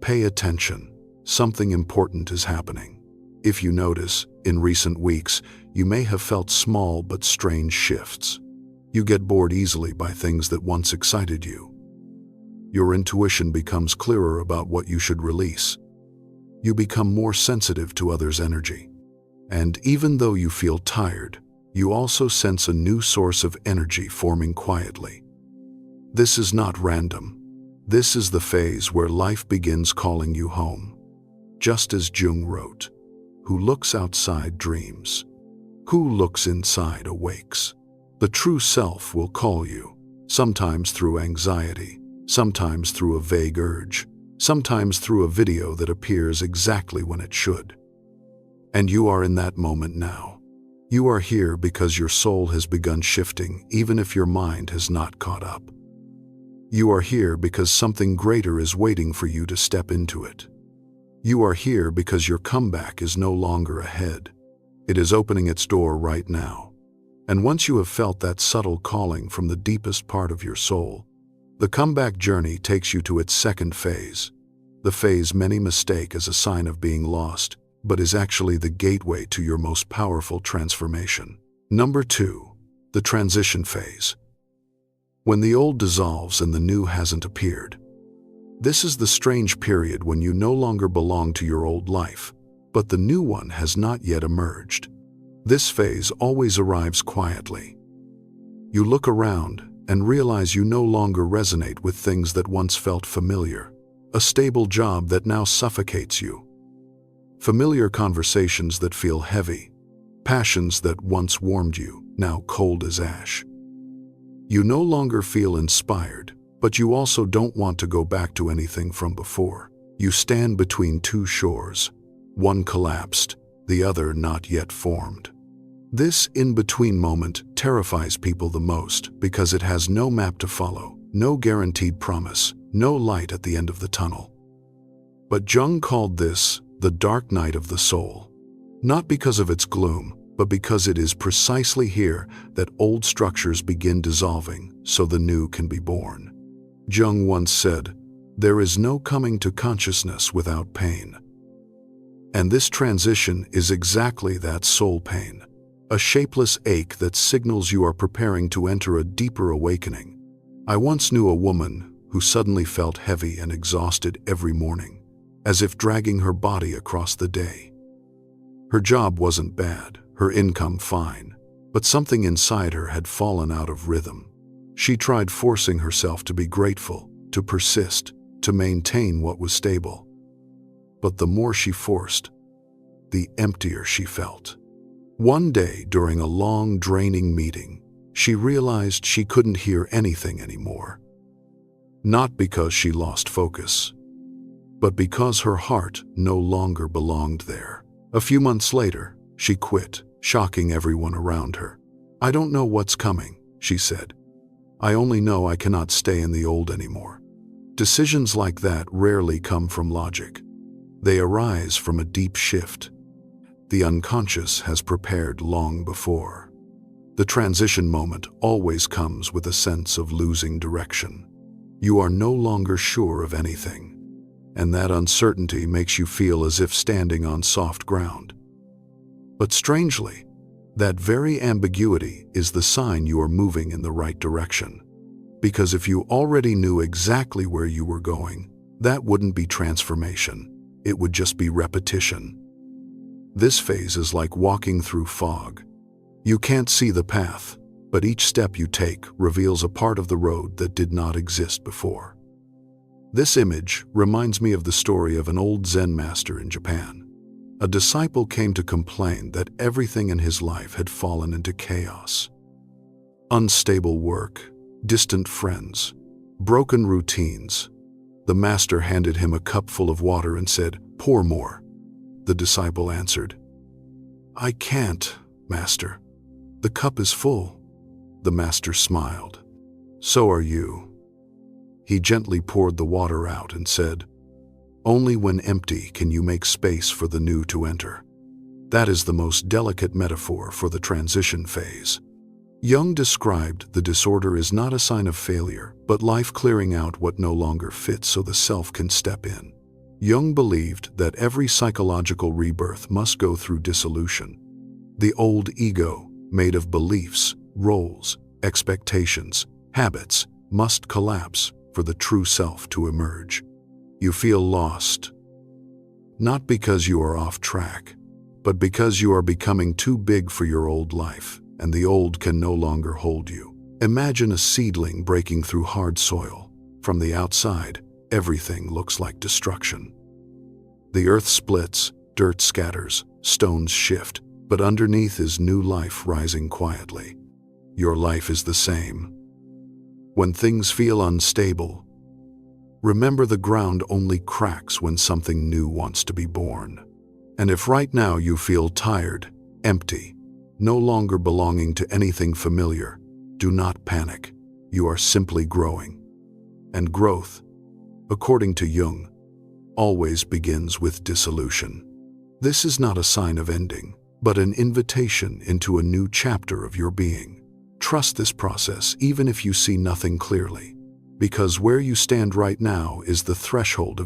pay attention, something important is happening. If you notice, in recent weeks, you may have felt small but strange shifts. You get bored easily by things that once excited you. Your intuition becomes clearer about what you should release. You become more sensitive to others' energy. And even though you feel tired, you also sense a new source of energy forming quietly. This is not random. This is the phase where life begins calling you home. Just as Jung wrote, "Who looks outside dreams. Who looks inside awakes." The true self will call you, sometimes through anxiety, sometimes through a vague urge, sometimes through a video that appears exactly when it should. And you are in that moment now. You are here because your soul has begun shifting, even if your mind has not caught up. You are here because something greater is waiting for you to step into it. You are here because your comeback is no longer ahead. It is opening its door right now. And once you have felt that subtle calling from the deepest part of your soul, the comeback journey takes you to its second phase, the phase many mistake as a sign of being lost, but is actually the gateway to your most powerful transformation. Number 2, the transition phase. When the old dissolves and the new hasn't appeared. This is the strange period when you no longer belong to your old life, but the new one has not yet emerged. This phase always arrives quietly. You look around and realize you no longer resonate with things that once felt familiar, a stable job that now suffocates you, familiar conversations that feel heavy, passions that once warmed you, now cold as ash. You no longer feel inspired, but you also don't want to go back to anything from before. You stand between two shores, one collapsed, the other not yet formed. This in-between moment terrifies people the most because it has no map to follow, no guaranteed promise, no light at the end of the tunnel. But Jung called this the dark night of the soul, not because of its gloom, but because it is precisely here that old structures begin dissolving so the new can be born. Jung once said, "There is no coming to consciousness without pain." And this transition is exactly that soul pain, a shapeless ache that signals you are preparing to enter a deeper awakening. I once knew a woman who suddenly felt heavy and exhausted every morning, as if dragging her body across the day. Her job wasn't bad, her income fine, but something inside her had fallen out of rhythm. She tried forcing herself to be grateful, to persist, to maintain what was stable. But the more she forced, the emptier she felt. One day, during a long, draining meeting, she realized she couldn't hear anything anymore. Not because she lost focus, but because her heart no longer belonged there. A few months later, she quit, shocking everyone around her. "I don't know what's coming," she said. "I only know I cannot stay in the old anymore." Decisions like that rarely come from logic. They arise from a deep shift. The unconscious has prepared long before. The transition moment always comes with a sense of losing direction. You are no longer sure of anything, and that uncertainty makes you feel as if standing on soft ground. But strangely, that very ambiguity is the sign you are moving in the right direction. Because if you already knew exactly where you were going, that wouldn't be transformation. It would just be repetition. This phase is like walking through fog. You can't see the path, but each step you take reveals a part of the road that did not exist before. This image reminds me of the story of an old Zen master in Japan. A disciple came to complain that everything in his life had fallen into chaos. Unstable work, distant friends, broken routines. The master handed him a cup full of water and said, "Pour more." The disciple answered, "I can't, master. The cup is full." The master smiled. "So are you." He gently poured the water out and said, "Only when empty can you make space for the new to enter." That is the most delicate metaphor for the transition phase. Jung described the disorder as not a sign of failure, but life clearing out what no longer fits so the self can step in. Jung believed that every psychological rebirth must go through dissolution. The old ego, made of beliefs, roles, expectations, habits, must collapse for the true self to emerge. You feel lost, not because you are off track, but because you are becoming too big for your old life, and the old can no longer hold you. Imagine a seedling breaking through hard soil. From the outside, everything looks like destruction. The earth splits, dirt scatters, stones shift, but underneath is new life rising quietly. Your life is the same. When things feel unstable, remember the ground only cracks when something new wants to be born. And if right now you feel tired, empty, no longer belonging to anything familiar, do not panic. You are simply growing. And growth, according to Jung, always begins with dissolution. This is not a sign of ending, but an invitation into a new chapter of your being. Trust this process even if you see nothing clearly, because where you stand right now is the threshold of